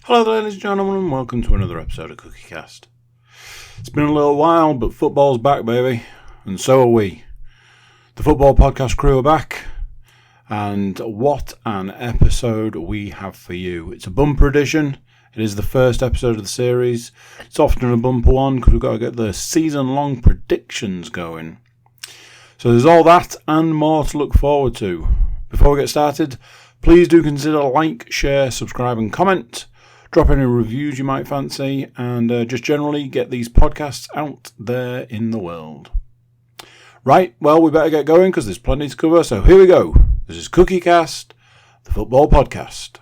Hello there, ladies and gentlemen, and welcome to another episode of CookieCast. It's been a little while, but football's back, baby, and so are we. The football podcast crew are back, and what an episode we have for you. It's a bumper edition. It is the first episode of the series. It's often a bumper one because we've got to get the season-long predictions going. So there's all that and more to look forward to. Before we get started, please do consider like, share, subscribe and comment. Drop any reviews you might fancy, and just generally get these podcasts out there in the world. Right, well, we better get going because there's plenty to cover, so here we go. This is CookieCast, the football podcast.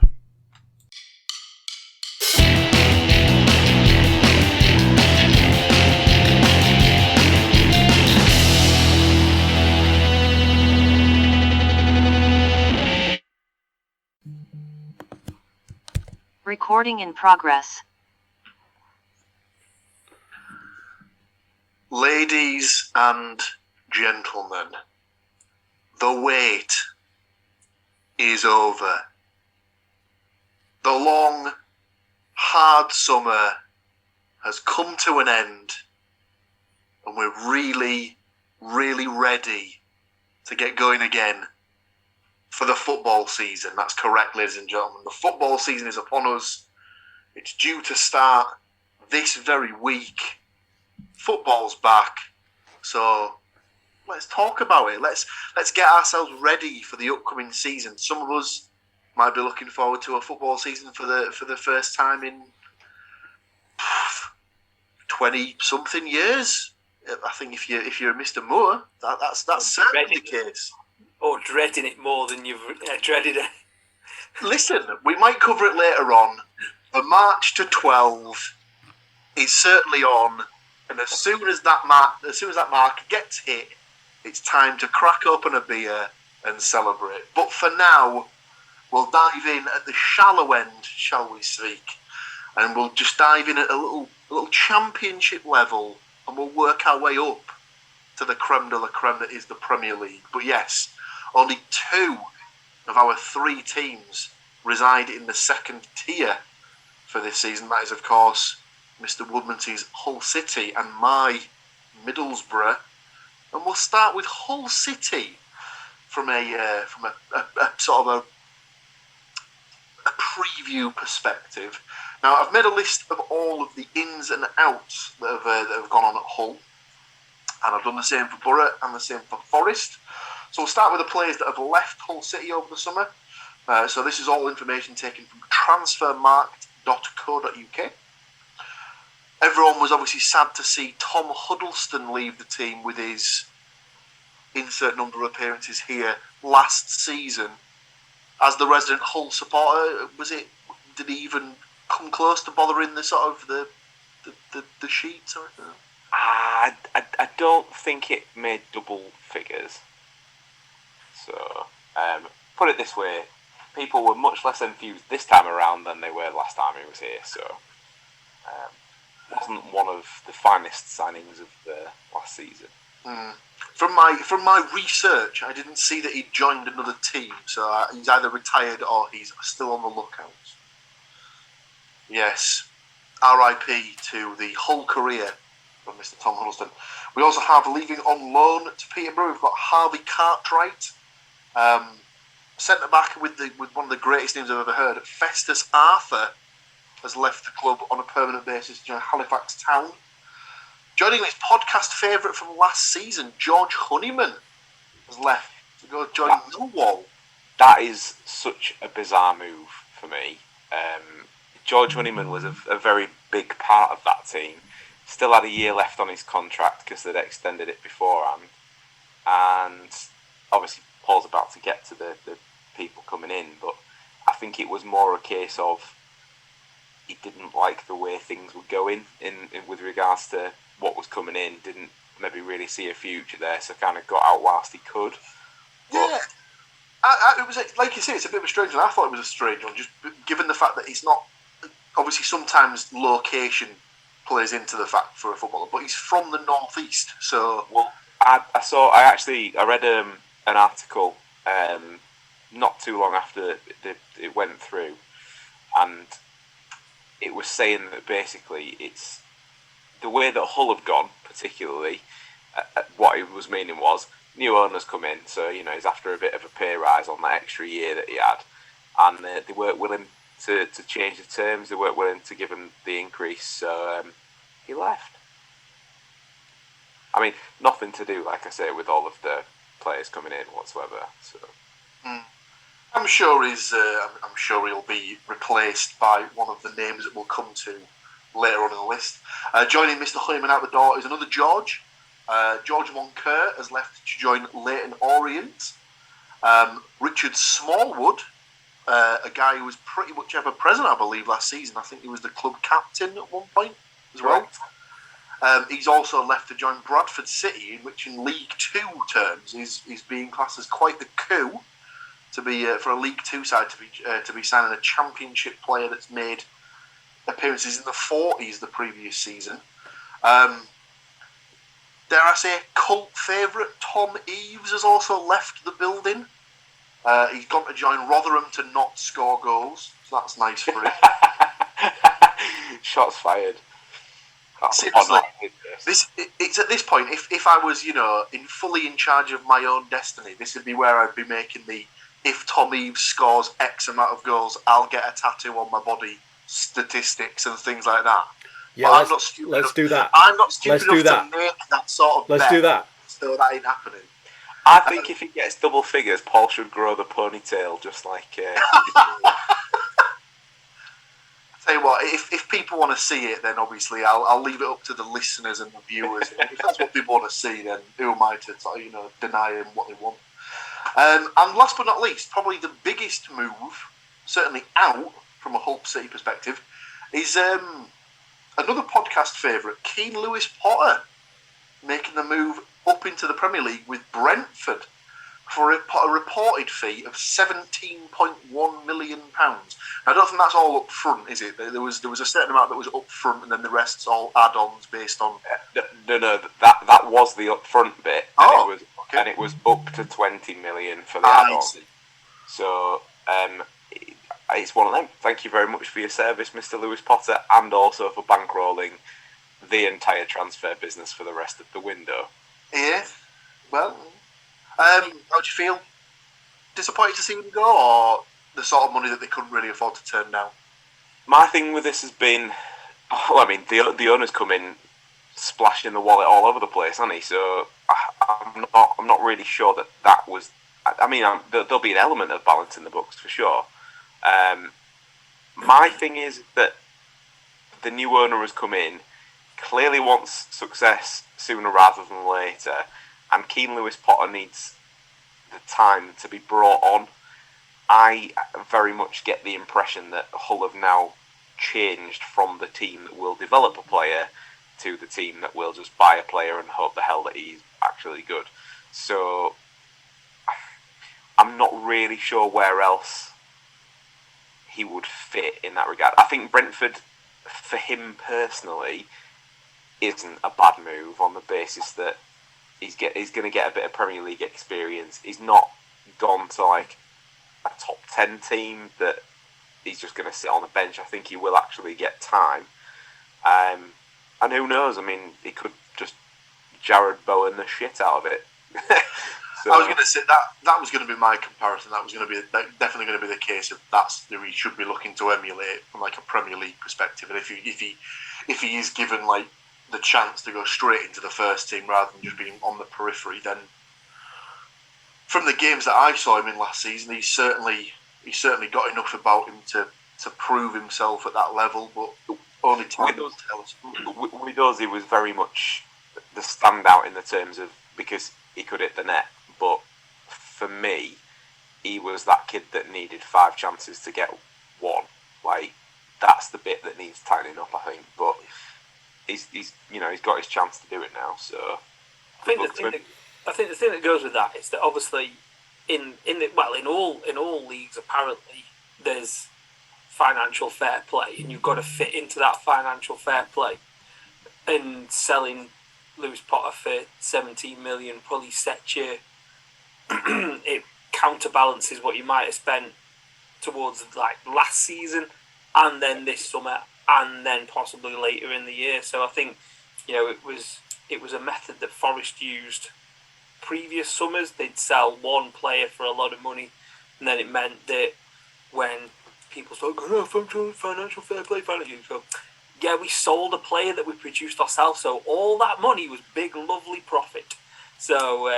Recording in progress. Ladies and gentlemen, the wait is over. The long, hard summer has come to an end, and we're really ready to get going again for the football season. That's correct, ladies and gentlemen. The football season is upon us. It's due to start this very week. Football's back, so let's talk about it. Let's get ourselves ready for the upcoming season. Some of us might be looking forward to a football season for the first time in 20-something years. I think if you're Mr. Moore, that's certainly the case. Or dreading it more than you've dreaded it. Listen, we might cover it later on. The March to 12 is certainly on, and as soon as that mark gets hit, it's time to crack open a beer and celebrate. But for now, we'll dive in at the shallow end, shall we speak, and we'll just dive in at a little championship level, and we'll work our way up to the creme de la creme that is the Premier League. But yes, only 2 of our 3 teams reside in the second tier for this season. That is, of course, Mr. Woodmansey's Hull City and my Middlesbrough. And we'll start with Hull City from a sort of a preview perspective. Now, I've made a list of all of the ins and outs that have gone on at Hull, and I've done the same for Borough and the same for Forest. So we'll start with the players that have left Hull City over the summer. So this is all information taken from transfermarkt.co.uk. Everyone was obviously sad to see Tom Huddleston leave the team with his insert number of appearances here last season. As the resident Hull supporter, did he even come close to bothering the sort of the sheets or anything? I don't think it made double figures. So, put it this way, people were much less enthused this time around than they were last time he was here. So, wasn't one of the finest signings of the last season. From my research, I didn't see that he'd joined another team. So he's either retired or he's still on the lookout. Yes, R.I.P. to the Hull career of Mr. Tom Huddleston. We also have leaving on loan to Peterborough. We've got Harvey Cartwright, centre back with one of the greatest names I've ever heard. Festus Arthur has left the club on a permanent basis to join Halifax Town. Joining his podcast favourite from last season, George Honeyman, has left to go join Millwall. That is such a bizarre move for me. George Honeyman was a very big part of that team. Still had a year left on his contract because they'd extended it beforehand. And obviously Paul's about to get to the people coming in, but I think it was more a case of he didn't like the way things were going in with regards to what was coming in, didn't maybe really see a future there, so kind of got out whilst he could. Yeah. It was, like you say, it's a bit of a strange one. I thought it was a strange one, just given the fact that it's not... Obviously, sometimes location plays into the fact for a footballer, but he's from the northeast, so... Well, I read an article not too long after it went through, and it was saying that basically it's the way that Hull have gone, particularly. What it was meaning was new owners come in, so he's after a bit of a pay rise on that extra year that he had, and they weren't willing to change the terms. They weren't willing to give him the increase, so he left. I mean, nothing to do, like I say, with all of the players coming in whatsoever. So. I'm sure I'm sure he'll be replaced by one of the names that we'll come to later on in the list. Joining Mr. Heyman out the door is another George. George Moncur has left to join Leyton Orient. Richard Smallwood, a guy who was pretty much ever present, I believe, last season. I think he was the club captain at one point as well. He's also left to join Bradford City, in which in League Two terms is being classed as quite the coup to be for a League Two side to be signing a Championship player that's made appearances in the 40s the previous season. Dare I say, cult favourite Tom Eaves has also left the building. He's gone to join Rotherham to not score goals, so that's nice for him. Shots fired. Seriously, it's at this point. If I was, fully in charge of my own destiny, this would be where I'd be making the if Tom Eaves scores X amount of goals, I'll get a tattoo on my body statistics and things like that. Yeah, I'm not stupid. Let's do that. I'm not stupid Let's do enough that. to make that sort of Let's bet, do that. so that ain't happening. I think if he gets double figures, Paul should grow the ponytail just like. Tell you what, if people want to see it, then obviously I'll leave it up to the listeners and the viewers. If that's what people want to see, then who am I to deny them what they want? And last but not least, probably the biggest move, certainly out from a Hull City perspective, is another podcast favourite, Keane Lewis Potter, making the move up into the Premier League with Brentford for a reported fee of £17.1 million. I don't think that's all up front, is it? There was a certain amount that was up front, and then the rest's all add-ons based on. No, that was the upfront bit, and it was up to 20 million for the add-ons. So it's one of them. Thank you very much for your service, Mr. Lewis Potter, and also for bankrolling the entire transfer business for the rest of the window. Yeah. Well, how do you feel? Disappointed to see him go, or the sort of money that they couldn't really afford to turn down? My thing with this has been, the owners come in splashing the wallet all over the place, hasn't he? So I'm not really sure that was. There'll be an element of balance in the books for sure. My thing is that the new owner has come in, clearly wants success sooner rather than later, and Keane Lewis Potter needs the time to be brought on. I very much get the impression that Hull have now changed from the team that will develop a player to the team that will just buy a player and hope the hell that he's actually good. So I'm not really sure where else he would fit in that regard. I think Brentford, for him personally, isn't a bad move on the basis that he's going to get a bit of Premier League experience. He's not gone to like a top 10 team that he's just going to sit on the bench. I think he will actually get time. And who knows? I mean, he could just Jared Bowen the shit out of it. So, I was going to say that was going to be my comparison. That was going to be definitely going to be the case of that's who he should be looking to emulate from like a Premier League perspective. And if he is given like the chance to go straight into the first team rather than just being on the periphery, then from the games that I saw him in last season, he's certainly got enough about him to prove himself at that level. But only time will tell us. With us, he was very much the standout in the terms of because he could hit the net. But for me, he was that kid that needed 5 chances to get 1. Like that's the bit that needs tightening up, I think. But he's got his chance to do it now. So I think the thing that goes with that is that obviously in all leagues apparently there's financial fair play, and you've got to fit into that financial fair play. And selling Lewis Potter for 17 million probably sets you. It counterbalances what you might have spent towards like last season and then this summer and then possibly later in the year. So I think, it was a method that Forest used previous summers. They'd sell one player for a lot of money, and then it meant that when people start going, financial fair play, so yeah, we sold a player that we produced ourselves, so all that money was big, lovely profit. So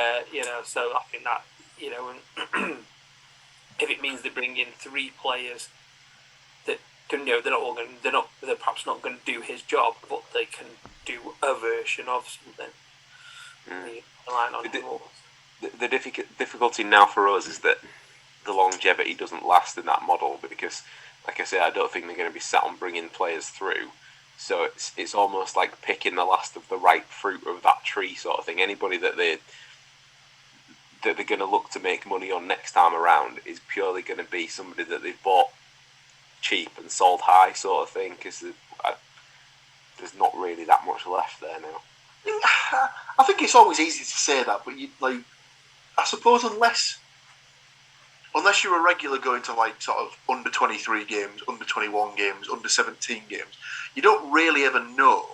so I think that and if it means they bring in 3 players that can, they're perhaps not going to do his job, but they can do a version of something. The difficulty now for us is that the longevity doesn't last in that model because, like I say, I don't think they're going to be set on bringing players through. So it's almost like picking the last of the ripe fruit of that tree sort of thing. Anybody that they're going to look to make money on next time around is purely going to be somebody that they've bought cheap and sold high sort of thing, because there's not really that much left there now. I think it's always easy to say that, but I suppose unless you're a regular going to sort of under 23 games, under 21 games, under 17 games, you don't really ever know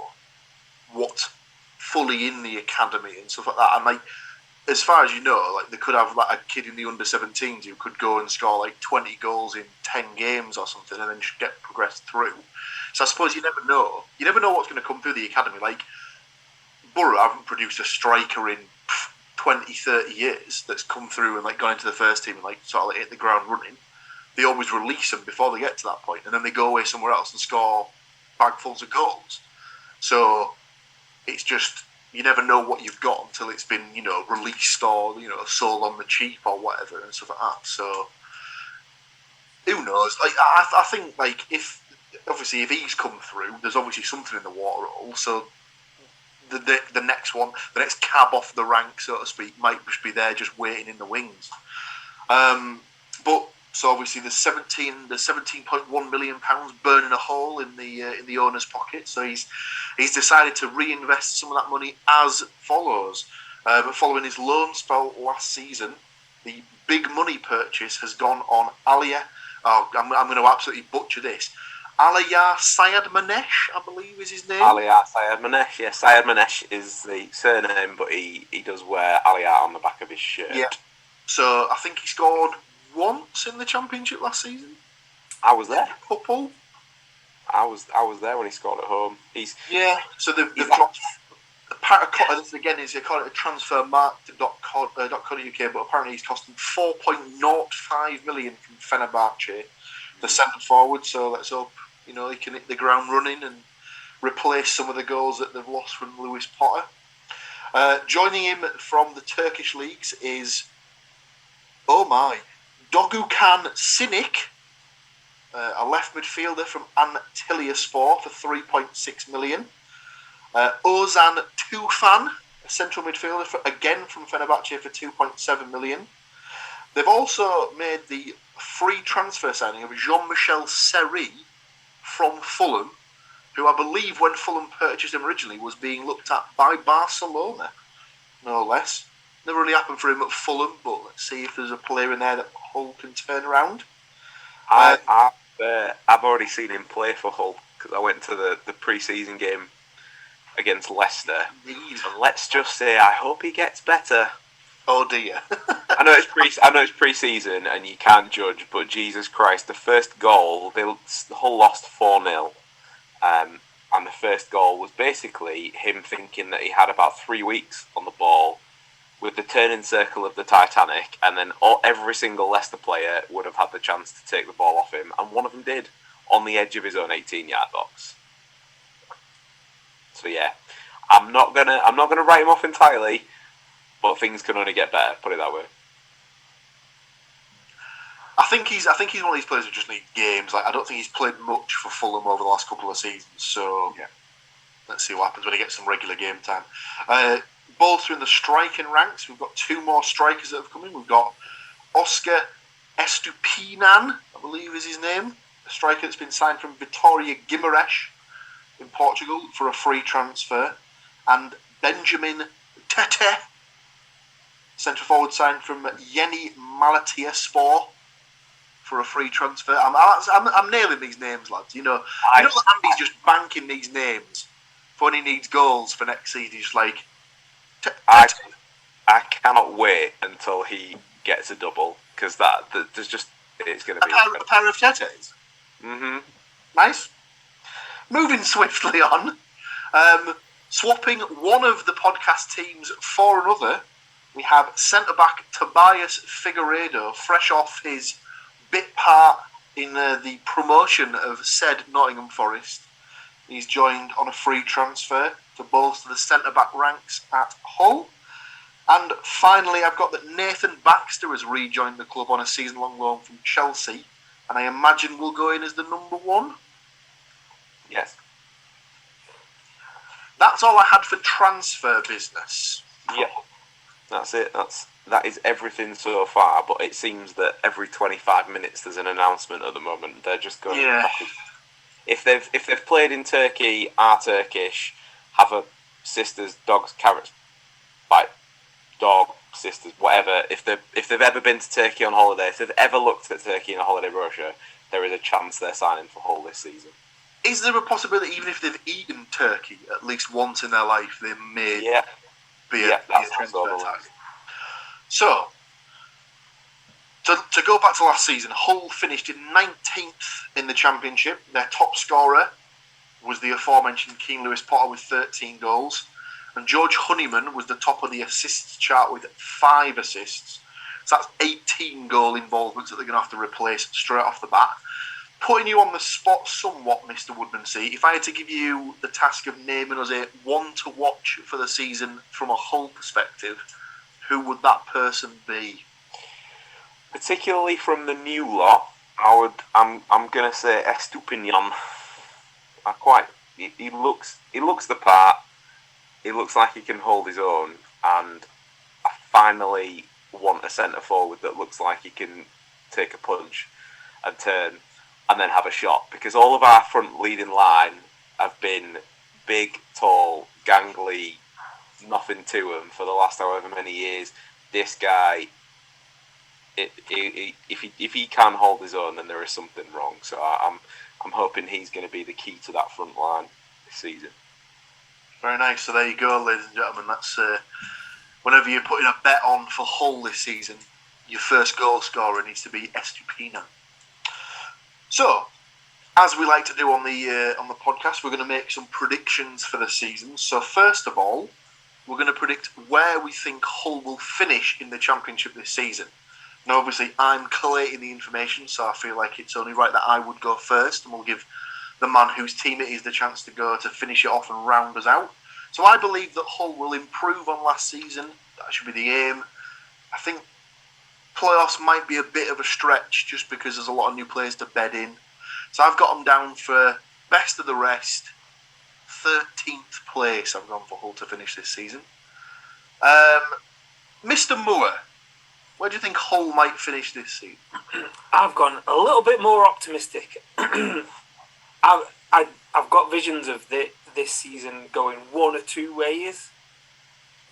what's fully in the academy and stuff like that. And as far as you know, they could have a kid in the under 17s who could go and score 20 goals in 10 games or something, and then just get progressed through. So I suppose you never know. You never know what's going to come through the academy. Borough haven't produced a striker in 20, 30 years that's come through and gone into the first team and sort of hit the ground running. They always release them before they get to that point, and then they go away somewhere else and score bagfuls of goals. So it's just, you never know what you've got until it's been, released or, sold on the cheap or whatever and stuff like that. So who knows? I think if he's come through, there's obviously something in the water hole. So the next one, the next cab off the rank, so to speak, might just be there, just waiting in the wings. But so obviously there's 17.1 million pounds burning a hole in the owner's pocket. So he's decided to reinvest some of that money as follows. Following his loan spell last season, the big money purchase has gone on Aliyah. Oh, I'm going to absolutely butcher this. Aliyah Sayed-Manesh, I believe is his name. Aliyah Sayed-Manesh, yeah. Sayed-Manesh is the surname, but he does wear Aliyah on the back of his shirt. Yeah. So I think he scored once in the Championship last season. I was there. A couple. I was there when he scored at home. So they've dropped. This again is according to transfermarkt.co.uk, but apparently he's costing 4.05 million from Fenerbahce, the centre forward. So let's hope he can hit the ground running and replace some of the goals that they've lost from Lewis Potter. Joining him from the Turkish leagues is Dogukan Sinik, a left midfielder from Antalyaspor for 3.6 million. Ozan Tufan, a central midfielder from Fenerbahce for 2.7 million. They've also made the free transfer signing of Jean-Michel Seri from Fulham, who I believe when Fulham purchased him originally was being looked at by Barcelona, no less. Never really happened for him at Fulham, but let's see if there's a player in there that Hull can turn around. I've already seen him play for Hull because I went to the pre-season game against Leicester. Indeed. And let's just say I hope he gets better. Oh dear. I know it's pre-season and you can't judge, but Jesus Christ, the first goal, Hull lost 4-0. And the first goal was basically him thinking that he had about 3 weeks on the ball with the turning circle of the Titanic, and then every single Leicester player would have had the chance to take the ball off him, and one of them did on the edge of his own 18-yard box. So yeah, I'm not gonna write him off entirely, but things can only get better. Put it that way. I think he's one of these players who just need games. I don't think he's played much for Fulham over the last couple of seasons. So yeah, let's see what happens when he gets some regular game time. Both are in the striking ranks. We've got 2 more strikers that have come in. We've got Oscar Estupinan, I believe is his name, a striker that's been signed from Vitória Guimarães in Portugal for a free transfer, and Benjamin Tete, centre forward signed from Yeni Malatyaspor for a free transfer. I'm nailing these names, lads. You know Andy's just banking these names for when he needs goals for next season. He's just like, I cannot wait until he gets a double, because there's just it's going to be a pair of Tetes. Mm-hmm. Nice. Moving swiftly on, swapping one of the podcast teams for another, we have centre-back Tobias Figueiredo, fresh off his bit part in the promotion of said Nottingham Forest. He's joined on a free transfer to bolster the centre-back ranks at Hull. And finally, I've got that Nathan Baxter has rejoined the club on a season-long loan from Chelsea, and I imagine will go in as the number one. Yes. That's all I had for transfer business. Yeah, that's it. That is everything so far. But it seems that every 25 minutes there's an announcement at the moment. They're just going. Yeah. If they've played in Turkey, are Turkish, have a sisters, dogs, carrots, like dog sisters, whatever. If they've ever been to Turkey on holiday, if they've ever looked at Turkey in a holiday brochure, there is a chance they're signing for Hull this season. Is there a possibility, even if they've eaten turkey at least once in their life, they may be a transfer target? So, to go back to last season, Hull finished in 19th in the Championship. Their top scorer was the aforementioned Keane Lewis Potter with 13 goals. And George Honeyman was the top of the assists chart with 5 assists. So that's 18 goal involvements that they're going to have to replace straight off the bat. Putting you on the spot somewhat, Mr. Woodmansey, if I had to give you the task of naming us a one to watch for the season from a Hull perspective, who would that person be? Particularly from the new lot, I'm gonna say Estupinian. He looks the part. He looks like he can hold his own, and I finally want a centre forward that looks like he can take a punch and turn and then have a shot, because all of our front leading line have been big, tall, gangly, nothing to them for the last however many years. This guy, if he can hold his own, then there is something wrong. So I'm hoping he's going to be the key to that front line this season. Very nice. So there you go, ladies and gentlemen. That's whenever you're putting a bet on for Hull this season, your first goal scorer needs to be Estupina. So, as we like to do on the podcast, we're going to make some predictions for the season. So first of all, we're going to predict where we think Hull will finish in the Championship this season. Now, obviously, I'm collating the information, so I feel like it's only right that I would go first, and we'll give the man whose team it is the chance to go to finish it off and round us out. So I believe that Hull will improve on last season. That should be the aim. I think playoffs might be a bit of a stretch just because there's a lot of new players to bed in. So I've got them down for best of the rest, 13th place I've gone for Hull to finish this season. Mr. Moore, where do you think Hull might finish this season? I've gone a little bit more optimistic. I've got visions of this season going one or two ways.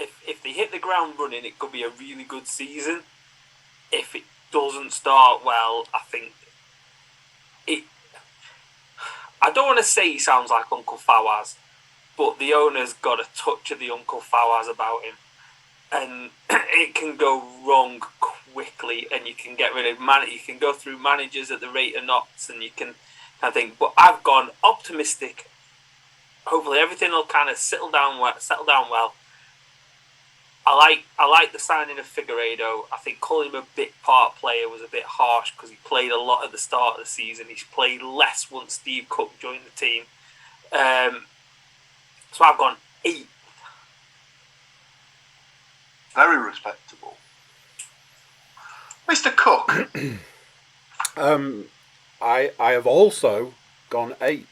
If they hit the ground running, it could be a really good season. If it doesn't start well, I think I don't want to say he sounds like Uncle Fawaz, but the owner's got a touch of the Uncle Fawaz about him, and it can go wrong quickly. And you can get rid of you can go through managers at the rate of knots, and you can kind of think. But I've gone optimistic. Hopefully, everything will kind of settle down well. I like the signing of Figueiredo. I think calling him a bit part player was a bit harsh because he played a lot at the start of the season. He's played less once Steve Cook joined the team. So I've gone 8th. Very respectable. Mr. Cook. I have also gone 8th.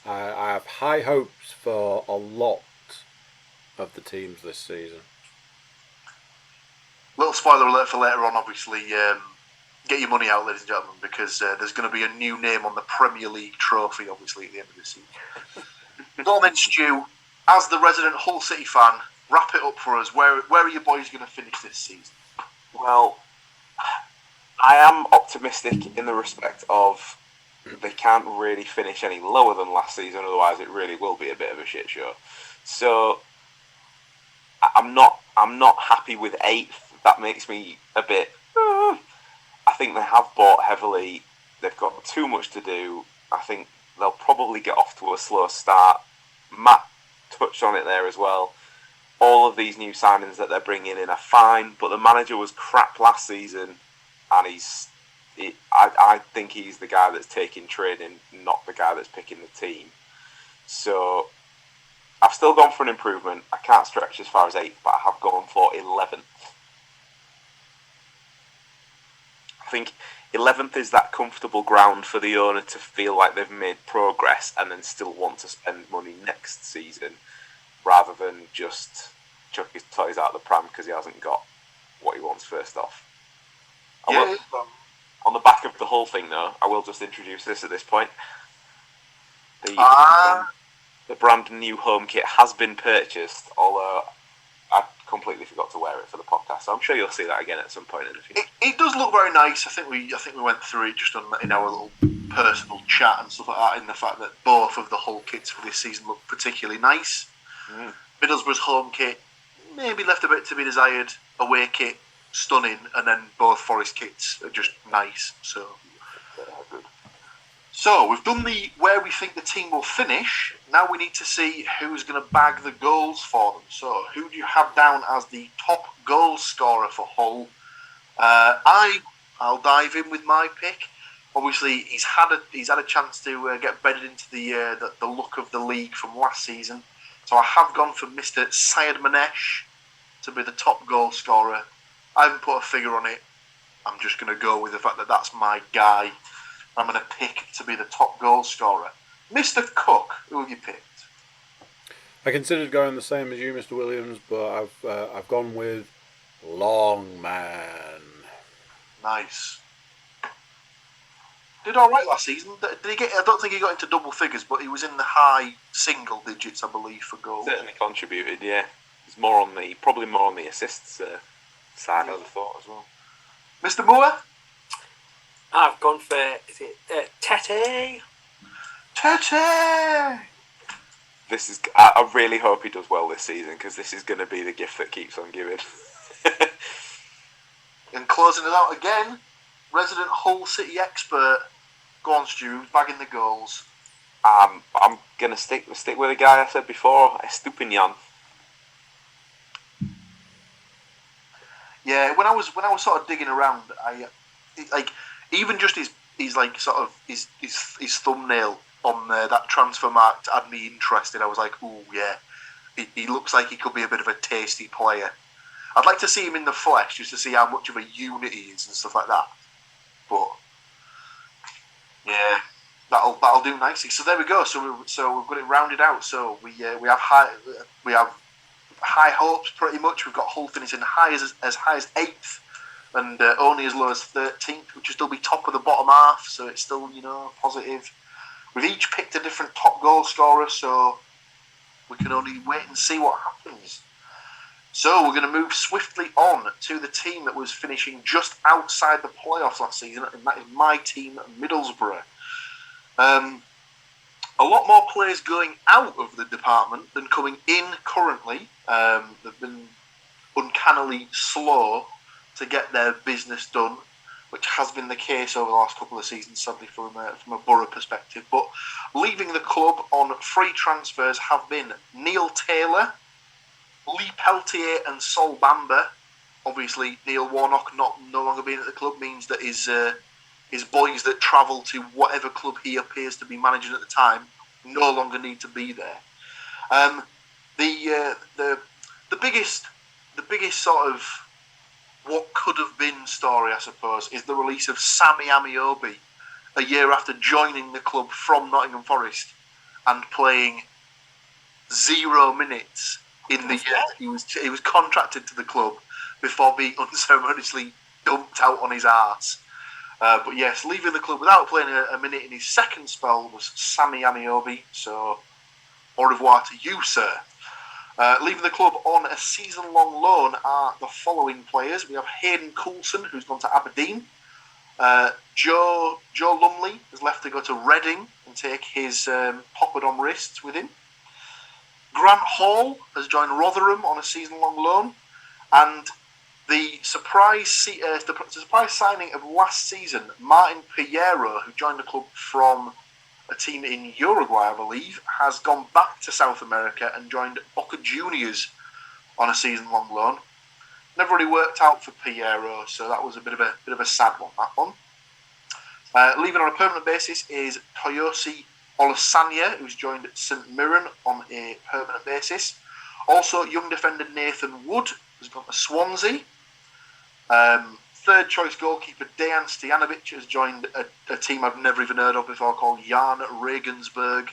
I have high hopes for a lot of the teams this season. Little spoiler alert for later on, obviously. Get your money out, ladies and gentlemen, because there's going to be a new name on the Premier League trophy, obviously, at the end of this season. Go on then, Stu. As the resident Hull City fan, wrap it up for us. Where are your boys going to finish this season? Well, I am optimistic in the respect of they can't really finish any lower than last season, otherwise it really will be a bit of a shit show. So I'm not happy with 8th. That makes me a bit. I think they have bought heavily. They've got too much to do. I think they'll probably get off to a slow start. Matt touched on it there as well. All of these new signings that they're bringing in are fine, but the manager was crap last season, and I think he's the guy that's taking training, not the guy that's picking the team. So I've still gone for an improvement. I can't stretch as far as 8th, but I have gone for 11th. I think 11th is that comfortable ground for the owner to feel like they've made progress and then still want to spend money next season, rather than just chuck his toys out the pram because he hasn't got what he wants first off. On the back of the whole thing, though, I will just introduce this at this point. The brand new home kit has been purchased, although I completely forgot to wear it for the podcast. So I'm sure you'll see that again at some point in the future. It does look very nice. I think we went through it just in our little personal chat and stuff like that. In the fact that both of the whole kits for this season look particularly nice. Middlesbrough's home kit maybe left a bit to be desired. Away kit stunning, and then both Forest kits are just nice. So Good. So we've done the where we think the team will finish. Now we need to see who's going to bag the goals for them. So who do you have down as the top goal scorer for Hull? I'll dive in with my pick. Obviously, he's had a chance to get bedded into the look of the league from last season. So I have gone for Mr. Syed Manesh to be the top goal scorer. I haven't put a figure on it. I'm just going to go with the fact that that's my guy. I'm going to pick to be the top goal scorer. Mr. Cook, who have you picked? I considered going the same as you, Mr. Williams, but I've gone with Longman. Nice. Did all right last season. Did he get? I don't think he got into double figures, but he was in the high single digits, I believe, for goals. Certainly contributed, yeah. He's probably more on the assists side, I would have thought as well. Mr. Moore? I've gone for Tete. Tete! I really hope he does well this season, because this is going to be the gift that keeps on giving. And closing it out again, resident Hull City expert. Go on, Stu, bagging the goals. I'm going to stick with the guy I said before, Estupinian. Yeah, when I was sort of digging around, even just his thumbnail on that transfer mark had me interested. I was like, oh yeah, he looks like he could be a bit of a tasty player. I'd like to see him in the flesh just to see how much of a unit he is and stuff like that. But yeah, that'll do nicely. So there we go. So we've got it rounded out. So we have high hopes pretty much. We've got Hull finishing as high as 8th. And only as low as 13th, which will still be top of the bottom half, so it's still, positive. We've each picked a different top goal scorer, so we can only wait and see what happens. So we're going to move swiftly on to the team that was finishing just outside the playoffs last season, and that is my team, Middlesbrough. A lot more players going out of the department than coming in currently. They've been uncannily slow to get their business done, which has been the case over the last couple of seasons, sadly, from a Borough perspective. But leaving the club on free transfers have been Neil Taylor, Lee Peltier and Sol Bamba. Obviously, Neil Warnock no longer being at the club means that his boys that travel to whatever club he appears to be managing at the time no longer need to be there. The biggest sort of what could have been story, I suppose, is the release of Sammy Amiobi a year after joining the club from Nottingham Forest and playing 0 minutes in the year he was contracted to the club before being unceremoniously dumped out on his arse. But yes, leaving the club without playing a minute in his second spell was Sammy Amiobi. So, au revoir to you, sir. Leaving the club on a season-long loan are the following players. We have Hayden Coulson, who's gone to Aberdeen. Joe Lumley has left to go to Reading and take his poppadom wrists with him. Grant Hall has joined Rotherham on a season-long loan, and the surprise signing of last season, Martin Piero, who joined the club from a team in Uruguay, I believe, has gone back to South America and joined Boca Juniors on a season-long loan. Never really worked out for Piero, so that was a bit of a sad one. That one. Leaving on a permanent basis is Toyosi Olasanya, who's joined St Mirren on a permanent basis. Also, young defender Nathan Wood has gone to Swansea. Third choice goalkeeper Dejan Stojanovic has joined a team I've never even heard of before called Jan Regensburg.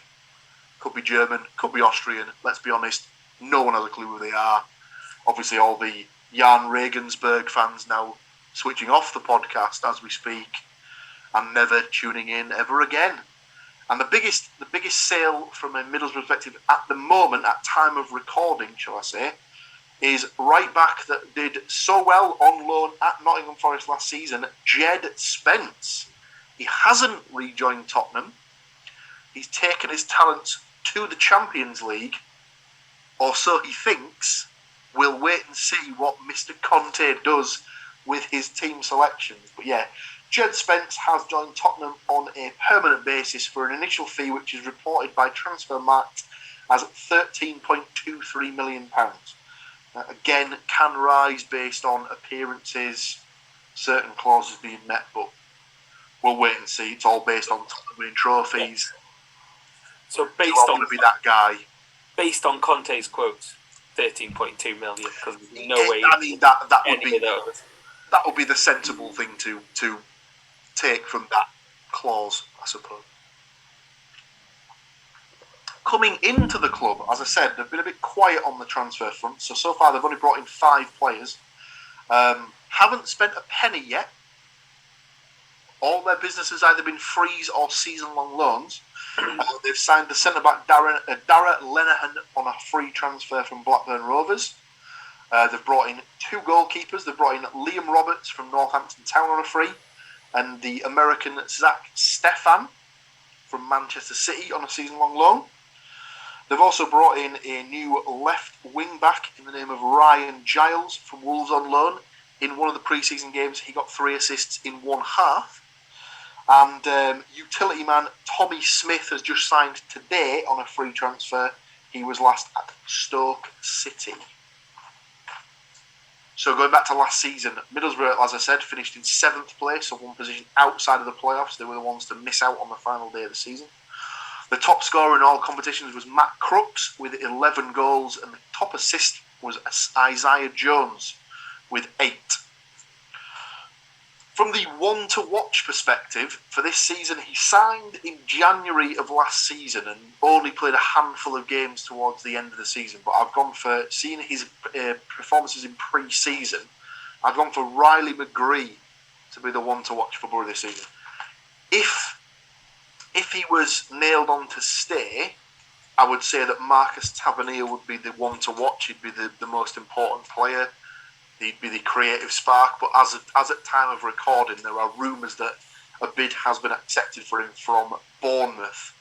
Could be German, could be Austrian. Let's be honest, no one has a clue who they are. Obviously, all the Jan Regensburg fans now switching off the podcast as we speak and never tuning in ever again. And the biggest sale from a Middlesbrough perspective at the moment, at time of recording, shall I say, is right back that did so well on loan at Nottingham Forest last season, Jed Spence. He hasn't rejoined Tottenham. He's taken his talents to the Champions League, or so he thinks. We'll wait and see what Mr. Conte does with his team selections. But yeah, Jed Spence has joined Tottenham on a permanent basis for an initial fee which is reported by Transfermarkt as £13.23 million. Again, can rise based on appearances, certain clauses being met, but we'll wait and see. It's all based on winning trophies. So based on to be that guy. Based on Conte's quotes, 13.2 million. Because there's no way. I mean that would be the sensible thing to take from that clause, I suppose. Coming into the club, as I said, they've been a bit quiet on the transfer front. So far, they've only brought in 5 players. Haven't spent a penny yet. All their business has either been frees or season-long loans. They've signed the centre-back Dara Lenihan on a free transfer from Blackburn Rovers. They've brought in 2 goalkeepers. They've brought in Liam Roberts from Northampton Town on a free, and the American Zach Stefan from Manchester City on a season-long loan. They've also brought in a new left wing-back in the name of Ryan Giles from Wolves on loan. In one of the pre-season games, he got 3 assists in one half. And utility man Tommy Smith has just signed today on a free transfer. He was last at Stoke City. So going back to last season, Middlesbrough, as I said, finished in 7th place, so one position outside of the playoffs. They were the ones to miss out on the final day of the season. The top scorer in all competitions was Matt Crooks with 11 goals, and the top assist was Isaiah Jones with 8. From the one-to-watch perspective, for this season, he signed in January of last season and only played a handful of games towards the end of the season. But I've gone for, seeing his performances in pre-season, I've gone for Riley McGree to be the one-to-watch for Borough this season. If he was nailed on to stay, I would say that Marcus Tavernier would be the one to watch. He'd be the most important player. He'd be the creative spark. But as at time of recording, there are rumours that a bid has been accepted for him from Bournemouth.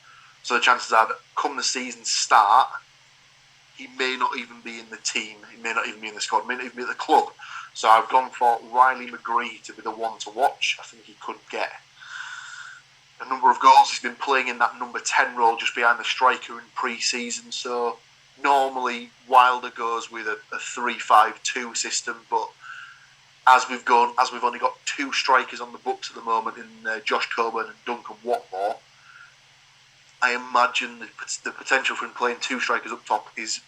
So the chances are that come the season start, he may not even be in the team. He may not even be in the squad. He may not even be at the club. So I've gone for Riley McGree to be the one to watch. I think he could get a number of goals. He's been playing in that number 10 role just behind the striker in pre-season. So normally Wilder goes with a 3-5-2 system, but as we've only got 2 strikers on the books at the moment in Josh Coburn and Duncan Watmore, I imagine the potential for him playing 2 strikers up top is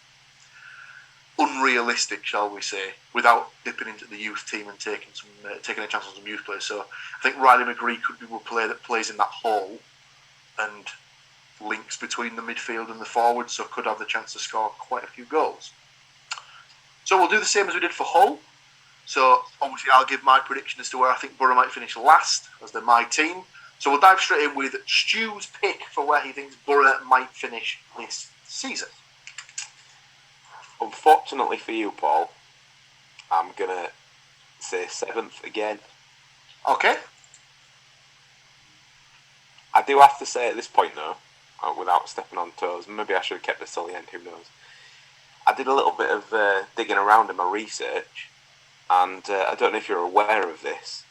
unrealistic, shall we say, without dipping into the youth team and taking a chance on some youth players. So I think Riley McGree could be a player that plays in that hole and links between the midfield and the forward, so could have the chance to score quite a few goals. So we'll do the same as we did for Hull. So obviously I'll give my prediction as to where I think Borough might finish last, as they're my team. So we'll dive straight in with Stu's pick for where he thinks Borough might finish this season. Unfortunately for you, Paul, I'm going to say 7th again. Okay. do have to say at this point, though, without stepping on toes, maybe I should have kept this till the end, who knows. I did a little bit of digging around in my research, and I don't know if you're aware of this,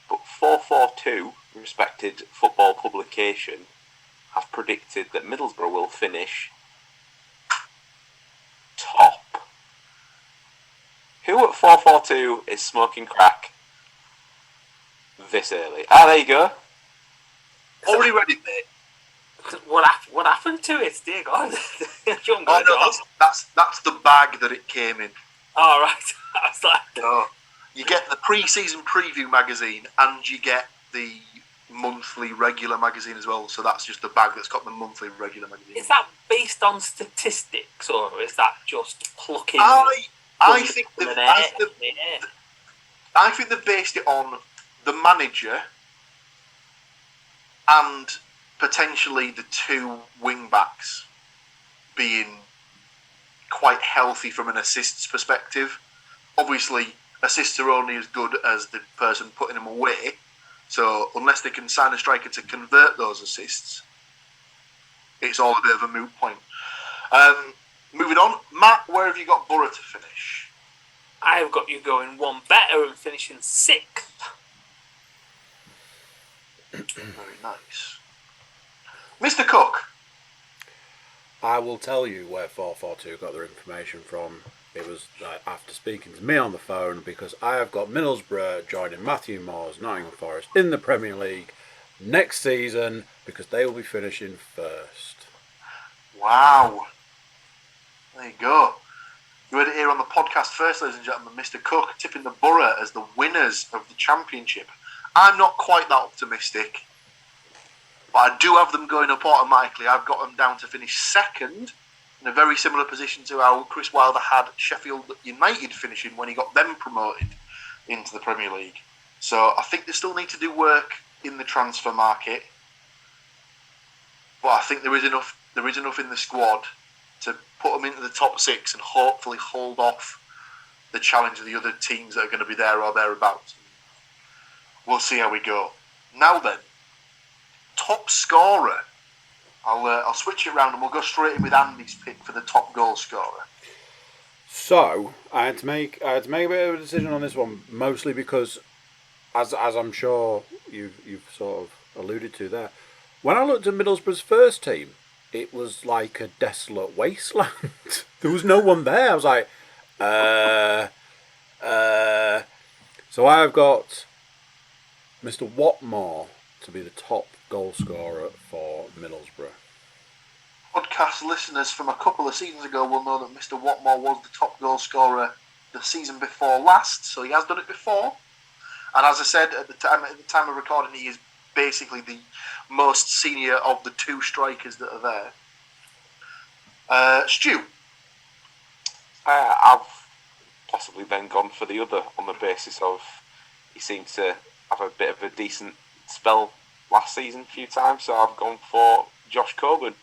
but 442, respected football publication, have predicted that Middlesbrough will finish top. Who at 442 is smoking crack this early? There you go. Already read it, mate. What happened to it? Dear God. That's the bag that it came in. Oh, right. I was like... No. You get the pre-season preview magazine and you get the monthly regular magazine as well. So that's just the bag that's got the monthly regular magazine. Is that based on statistics or is that just plucking... I think they've based it on the manager and potentially the two wing backs being quite healthy from an assists perspective. Obviously, assists are only as good as the person putting them away. So unless they can sign a striker to convert those assists, it's all a bit of a moot point. Moving on, Matt, where have you got Borough to finish? I've got you going one better and finishing 6th. Very nice. Mr. Cook. I will tell you where 442 got their information from. It was after speaking to me on the phone, because I have got Middlesbrough joining Matthew Moore's Nottingham Forest in the Premier League next season, because they will be finishing first. Wow. There you go. You heard it here on the podcast first, ladies and gentlemen. Mr. Cook tipping the Borough as the winners of the Championship. I'm not quite that optimistic, but I do have them going up automatically. I've got them down to finish second, in a very similar position to how Chris Wilder had Sheffield United finishing when he got them promoted into the Premier League. So I think they still need to do work in the transfer market, but I think there is enough in the squad to put them into the top 6 and hopefully hold off the challenge of the other teams that are going to be there or thereabouts. We'll see how we go. Now then, top scorer. I'll switch it around and we'll go straight in with Andy's pick for the top goal scorer. So I had to make a bit of a decision on this one, mostly because, as I'm sure you've sort of alluded to there, when I looked at Middlesbrough's first team, it was like a desolate wasteland. There was no one there. I was like, So I have got Mr. Watmore to be the top goal scorer for Middlesbrough. Podcast listeners from a couple of seasons ago will know that Mr. Watmore was the top goal scorer the season before last, so he has done it before. And as I said at the time of recording, he is basically the most senior of the two strikers that are there. Stu? I've possibly then gone for the other on the basis of he seemed to have a bit of a decent spell last season a few times, so I've gone for Josh Coburn.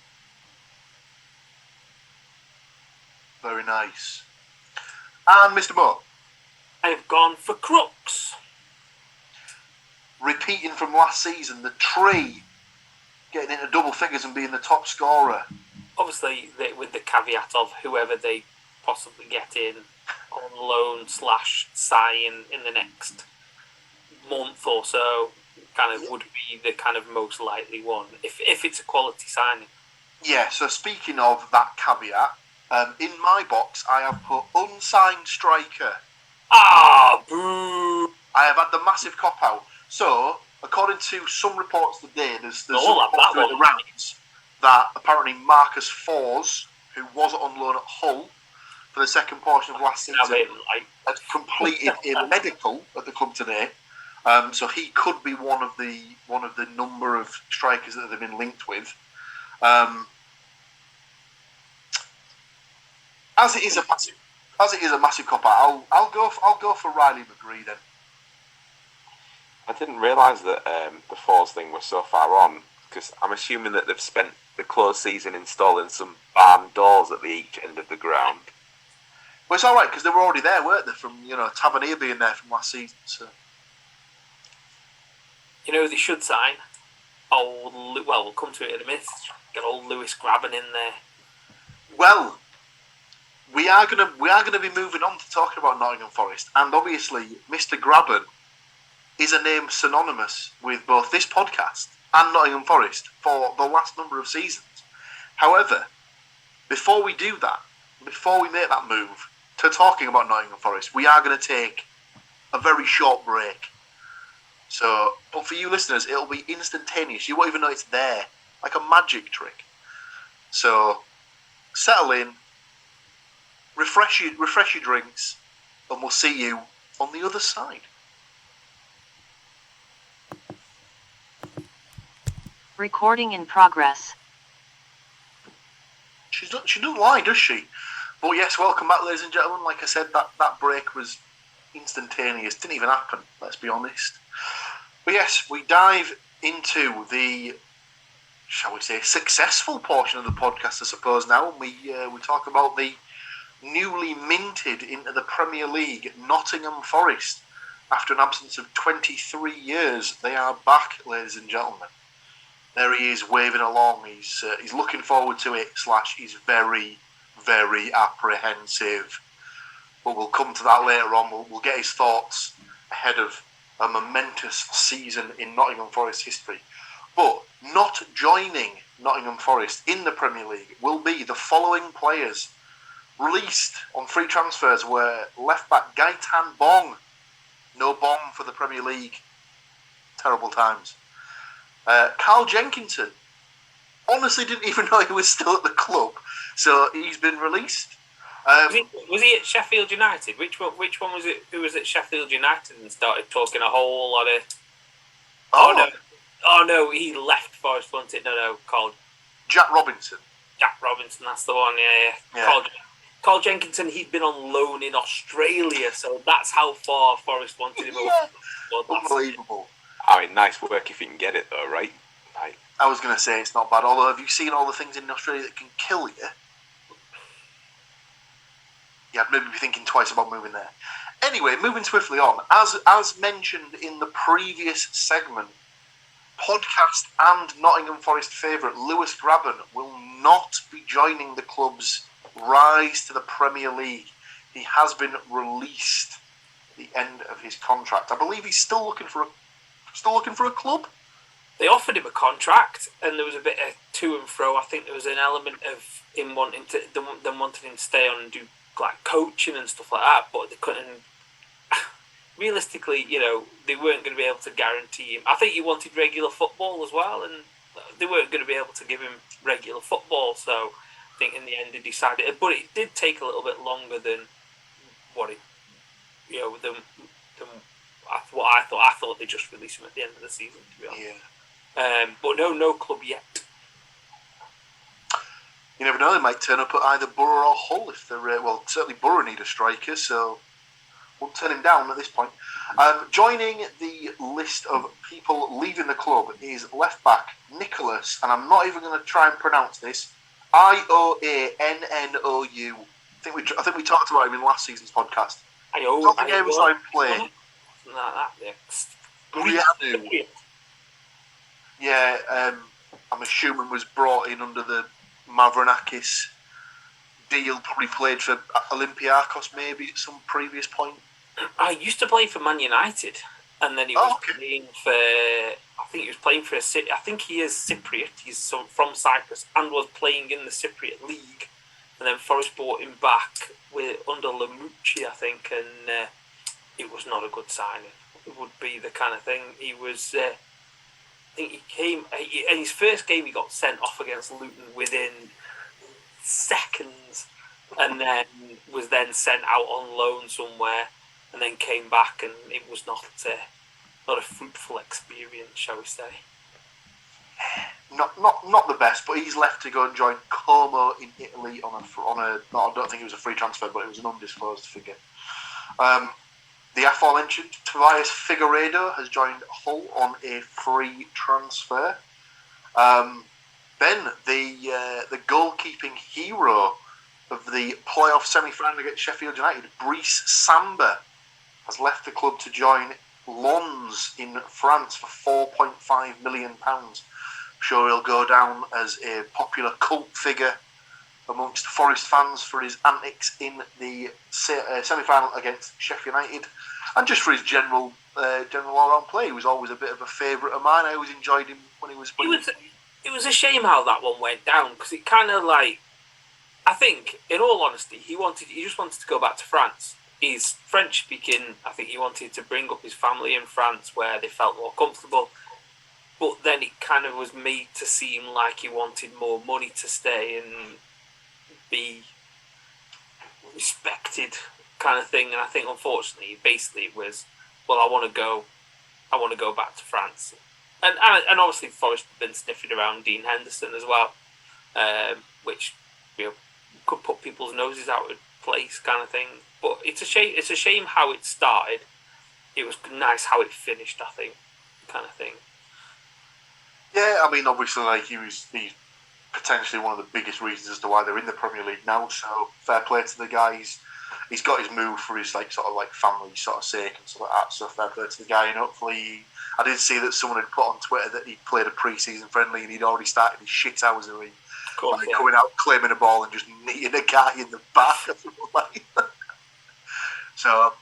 Very nice. And Mr. Moore? I've gone for Crooks. Repeating from last season, the tree getting into double figures and being the top scorer. Obviously, with the caveat of whoever they possibly get in on loan / sign in the next month or so, kind of would be the kind of most likely one, if it's a quality signing. Yeah, so speaking of that caveat, in my box I have put unsigned striker. Ah, boo! I have had the massive cop-out. So, according to some reports today, there's some that reports going around that apparently Marcus Fors, who was on loan at Hull for the second portion of last season, had completed a medical at the club today. So he could be one of the number of strikers that they've been linked with. As it is a massive cop-out, I'll go for Riley McGree then. I didn't realise that the Falls thing was so far on, because I'm assuming that they've spent the close season installing some barn doors at the each end of the ground. Well, it's all right because they were already there, weren't they? From Tavernier being there from last season. So. You know who they should sign? we'll come to it in a minute. Get old Lewis Grabban in there. Well, we are gonna be moving on to talking about Nottingham Forest, and obviously, Mr. Grabban is a name synonymous with both this podcast and Nottingham Forest for the last number of seasons. However, before we do that, before we make that move to talking about Nottingham Forest, we are going to take a very short break. So, but for you listeners, it'll be instantaneous. You won't even know it's there, like a magic trick. So, settle in, refresh your drinks, and we'll see you on the other side. Recording in progress. She doesn't lie, does she? But yes, welcome back, ladies and gentlemen. Like I said, that break was instantaneous. Didn't even happen, let's be honest. But yes, we dive into the, shall we say, successful portion of the podcast, I suppose, now. And we talk about the newly minted into the Premier League Nottingham Forest. After an absence of 23 years, they are back, ladies and gentlemen. There he is, waving along. He's looking forward to it. / he's very, very apprehensive. But we'll come to that later on. We'll get his thoughts ahead of a momentous season in Nottingham Forest history. But not joining Nottingham Forest in the Premier League will be the following players released on free transfers. Were left back Gaetan Bong, no Bong for the Premier League. Terrible times. Carl Jenkinson, honestly didn't even know he was still at the club, so he's been released. Was he at Sheffield United? Which one was it? Who was at Sheffield United and started talking a whole lot of? Oh no, he left Forest Wanted. No, called Jack Robinson. Jack Robinson, that's the one. Yeah. Carl Jenkinson. He'd been on loan in Australia, so that's how far Forest wanted him. Yeah. Unbelievable. I mean, nice work if you can get it, though, right? I was going to say it's not bad. Although, have you seen all the things in Australia that can kill you? Yeah, I'd maybe be thinking twice about moving there. Anyway, moving swiftly on. As mentioned in the previous segment, podcast and Nottingham Forest favourite Lewis Grabban will not be joining the club's rise to the Premier League. He has been released at the end of his contract. I believe he's still looking for a club. They offered him a contract, and there was a bit of to and fro. I think there was an element of him wanting him to stay on and do like coaching and stuff like that, but they couldn't. Realistically, they weren't going to be able to guarantee him. I think he wanted regular football as well, and they weren't going to be able to give him regular football. So I think in the end they decided, but it did take a little bit longer than what it, than what I thought. I thought they just released him at the end of the season, to be honest. Yeah. But no club yet. You never know, they might turn up at either Borough or Hull if they're... certainly Borough need a striker, so won't turn him down at this point. Joining the list of people leaving the club is left-back Nicholas, and I'm not even going to try and pronounce this, Ioannou. I think we talked about him in last season's podcast. I don't think I ever saw him play. Briannou. Yeah, I'm assuming was brought in under the Mavronakis deal. Probably played for Olympiacos maybe at some previous point. I used to play for Man United, and then he was playing for. I think he was playing for I think he is Cypriot. He's from Cyprus and was playing in the Cypriot league, and then Forest bought him back under Lamucci, I think, and it was not a good signing. It would be the kind of thing he was. I think he came in his first game. He got sent off against Luton within seconds, and then was then sent out on loan somewhere, and then came back, and it was not a fruitful experience, shall we say? Not the best, but he's left to go and join Como in Italy on a. I don't think it was a free transfer, but it was an undisclosed figure. The aforementioned Tobias Figueiredo has joined Hull on a free transfer. Then the goalkeeping hero of the playoff semi-final against Sheffield United, Brice Samba, has left the club to join Lens in France for £4.5 million. sure he'll go down as a popular cult figure amongst Forest fans for his antics in the semi-final against Sheffield United, and just for his general all-round play. He was always a bit of a favourite of mine. I always enjoyed him when he was. It was a shame how that one went down, because it kind of like, I think, in all honesty, he just wanted to go back to France. He's French speaking. I think he wanted to bring up his family in France where they felt more comfortable. But then it kind of was made to seem like he wanted more money to stay and be respected, kind of thing. And I think, unfortunately, basically it was, well, I want to go back to France. And obviously Forrest had been sniffing around Dean Henderson as well, which, you know, could put people's noses out of place, kind of thing. But it's a shame. It's a shame how it started. It was nice how it finished, I think, kind of thing. Yeah, I mean, obviously, like he's potentially one of the biggest reasons as to why they're in the Premier League now. So fair play to the guy. He's got his move for his like sort of like family sort of sake and stuff like that. So fair play to the guy, and hopefully, I did see that someone had put on Twitter that he'd played a pre-season friendly and he'd already started his shithousery, coming out claiming a ball and just kneeing a guy in the back or something like that. So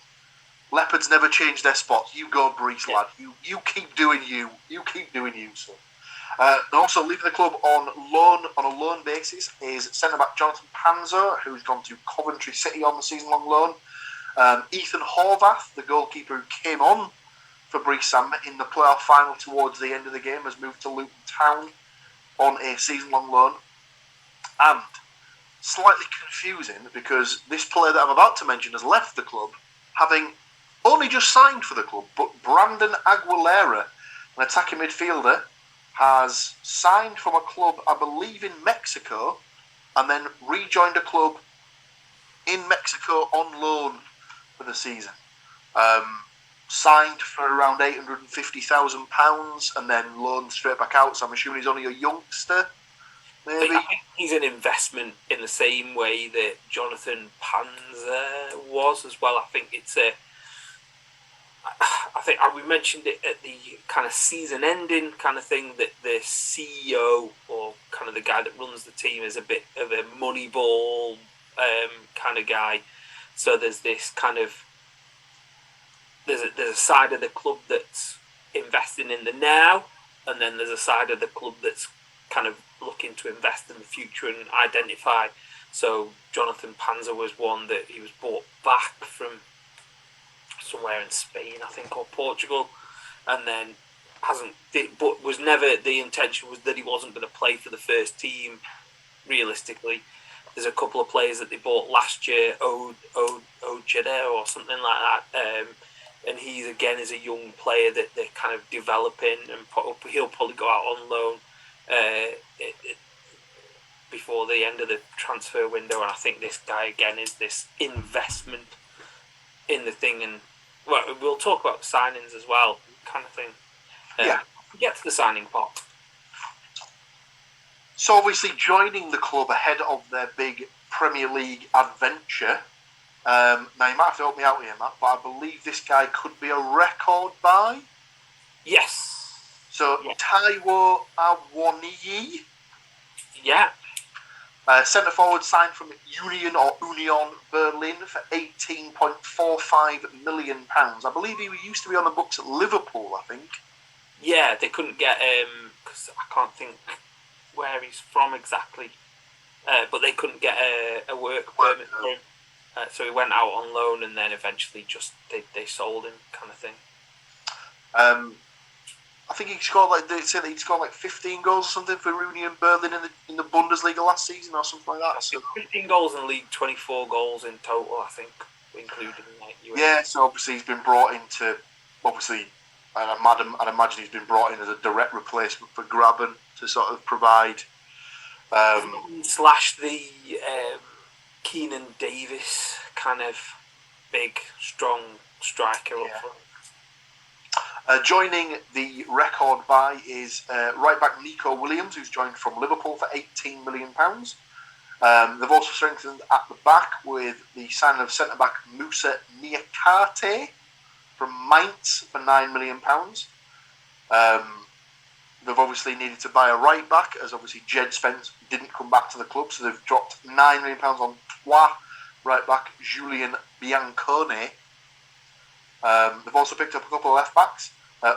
Leopards never change their spots. You go, Brees, lad. You keep doing you. You keep doing you, son. Also leaving the club on a loan basis is centre-back Jonathan Panzer, who's gone to Coventry City on the season-long loan. Ethan Horvath, the goalkeeper who came on for Brees Sandmer in the playoff final towards the end of the game, has moved to Luton Town on a season-long loan. And slightly confusing because this player that I'm about to mention has left the club, having only just signed for the club, but Brandon Aguilera, an attacking midfielder, has signed from a club, I believe, in Mexico, and then rejoined a club in Mexico on loan for the season. Signed for around £850,000 and then loaned straight back out. So I'm assuming he's only a youngster, maybe. I think he's an investment in the same way that Jonathan Panzer was as well. I think it's I think we mentioned it at the kind of season ending kind of thing, that the CEO or kind of the guy that runs the team is a bit of a moneyball kind of guy. So there's this kind of there's a side of the club that's investing in the now, and then there's a side of the club that's kind of looking to invest in the future and identify. So Jonathan Panzer was one that he was bought back from somewhere in Spain, I think, or Portugal, and then but was never, the intention was that he wasn't going to play for the first team. Realistically, there's a couple of players that they bought last year, Ojeda or something like that, and he again is a young player that they're kind of developing, and he'll probably go out on loan before the end of the transfer window. And I think this guy again is this investment in the thing, and well, we'll talk about signings as well, kind of thing. Get to the signing part. So obviously joining the club ahead of their big Premier League adventure. Now you might have to help me out here, Matt, but I believe this guy could be a record buy. Yes. So Taiwo Awoniyi. Yeah. Centre forward signed from Union Berlin for £18.45 million. I believe he used to be on the books at Liverpool, I think. Yeah, they couldn't get because I can't think where he's from exactly, but they couldn't get a work permit for him. So he went out on loan, and then eventually just they sold him, kind of thing. I think he scored they said he scored 15 goals or something for Union Berlin in the Bundesliga last season or something like that. So 15 goals in the league, 24 goals in total, I think, including US. Yeah, so obviously he's been brought in to I'd imagine he's been brought in as a direct replacement for Graben to sort of provide slash the Keenan Davis kind of big, strong striker up front. Joining the record buy is right back Nico Williams, who's joined from Liverpool for £18 million. They've also strengthened at the back with the signing of centre back Moussa Niakate from Mainz for £9 million. They've obviously needed to buy a right back, as obviously Jed Spence didn't come back to the club, so they've dropped £9 million on Troyes right back Julien Biancone. They've also picked up a couple of left backs.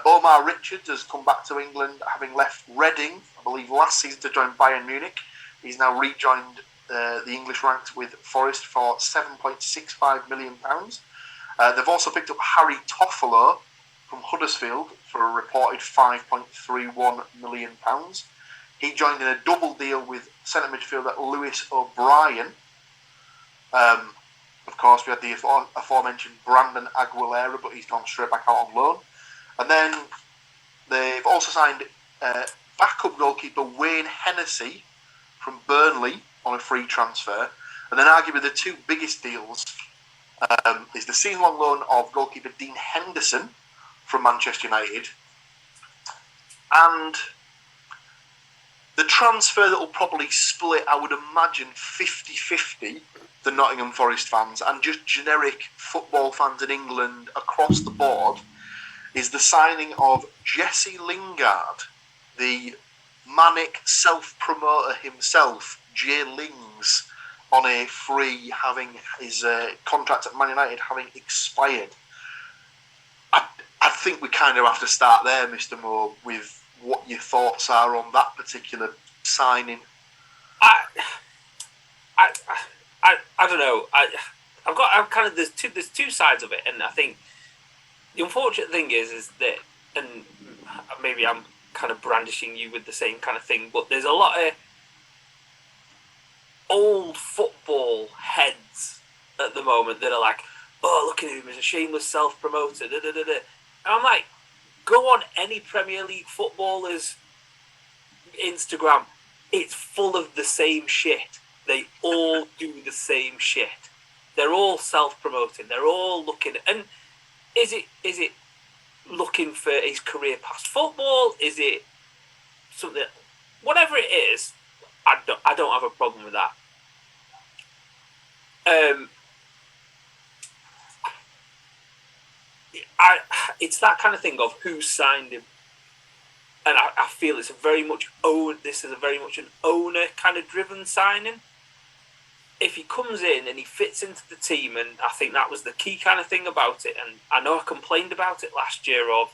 Omar Richards has come back to England, having left Reading, I believe, last season to join Bayern Munich. He's now rejoined the English ranks with Forest for £7.65 million. They've also picked up Harry Toffolo from Huddersfield for a reported £5.31 million. He joined in a double deal with centre midfielder Lewis O'Brien. Of course, we had the aforementioned Brandon Aguilera, but he's gone straight back out on loan. And then they've also signed backup goalkeeper Wayne Hennessy from Burnley on a free transfer. And then arguably the two biggest deals is the season-long loan of goalkeeper Dean Henderson from Manchester United, and the transfer that will probably split, I would imagine, 50-50 the Nottingham Forest fans and just generic football fans in England across the board, is the signing of Jesse Lingard, the manic self-promoter himself, Jay Lings, on a free, having his contract at Man United having expired. I think we kind of have to start there, Mr. Moore, with what your thoughts are on that particular signing. I don't know. I've kind of there's two sides of it, and I think the unfortunate thing is that, and maybe I'm kind of brandishing you with the same kind of thing, but there's a lot of old football heads at the moment that are like, oh, look at him, he's a shameless self-promoter, And I'm like, go on any Premier League footballer's Instagram. It's full of the same shit. They all do the same shit. They're all self-promoting. They're all looking. And is it looking for his career past football? Is it something? Whatever it is, I don't have a problem with that. It's that kind of thing of who signed him, and I feel it's this is a very much an owner kind of driven signing. If he comes in and he fits into the team, and I think that was the key kind of thing about it, and I know I complained about it last year of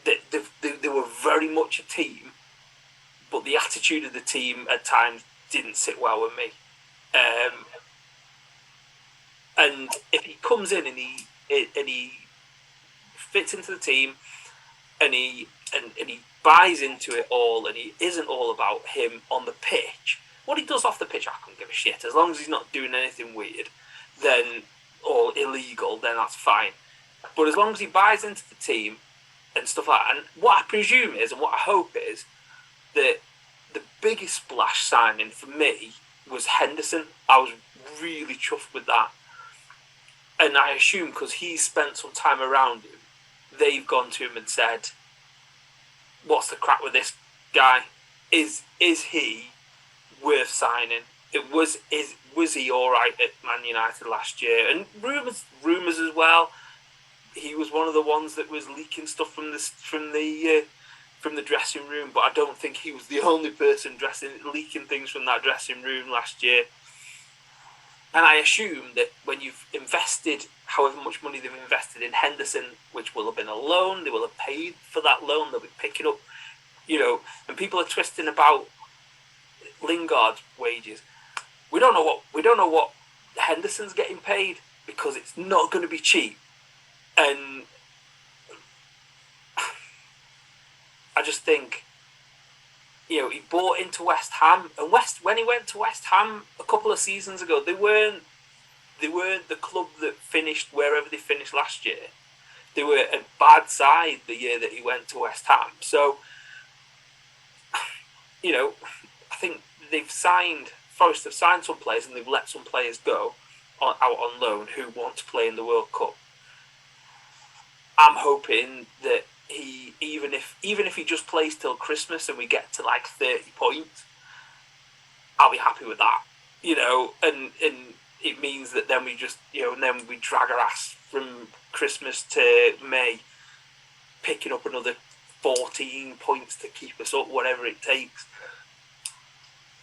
that they were very much a team, but the attitude of the team at times didn't sit well with me. And if he comes in and he fits into the team, and he buys into it all, and he isn't all about him on the pitch. What he does off the pitch, I couldn't give a shit. As long as he's not doing anything weird, then or illegal, then that's fine. But as long as he buys into the team and stuff like that, and what I presume is, and what I hope is, that the biggest splash signing for me was Henderson. I was really chuffed with that. And I assume because he's spent some time around him, they've gone to him and said, what's the crack with this guy? Is he worth signing? Was he all right at Man United last year? And rumours as well. He was one of the ones that was leaking stuff from the dressing room, but I don't think he was the only person leaking things from that dressing room last year. And I assume that when you've invested however much money they've invested in Henderson, which will have been a loan, they will have paid for that loan, they'll be picking up, and people are twisting about Lingard's wages. We don't know what Henderson's getting paid, because it's not going to be cheap. And I just think, he bought into West Ham, and when he went to West Ham a couple of seasons ago, they weren't the club that finished wherever they finished last year. They were a bad side the year that he went to West Ham. So, I think Forest have signed some players, and they've let some players go out on loan who want to play in the World Cup. I'm hoping that he, even if he just plays till Christmas and we get to like 30 points, I'll be happy with that. And it means that then we just, and then we drag our ass from Christmas to May, picking up another 14 points to keep us up, whatever it takes.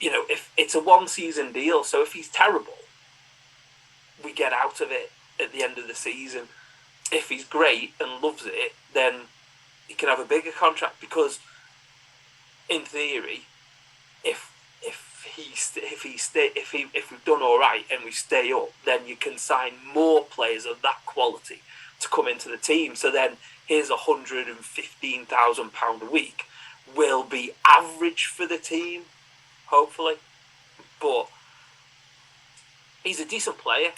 You know, if it's a one-season deal, so if he's terrible, we get out of it at the end of the season. If he's great and loves it, then he can have a bigger contract, because in theory, if we've done all right and we stay up, then you can sign more players of that quality to come into the team. So then here's £115,000 a week will be average for the team, hopefully. But he's a decent player.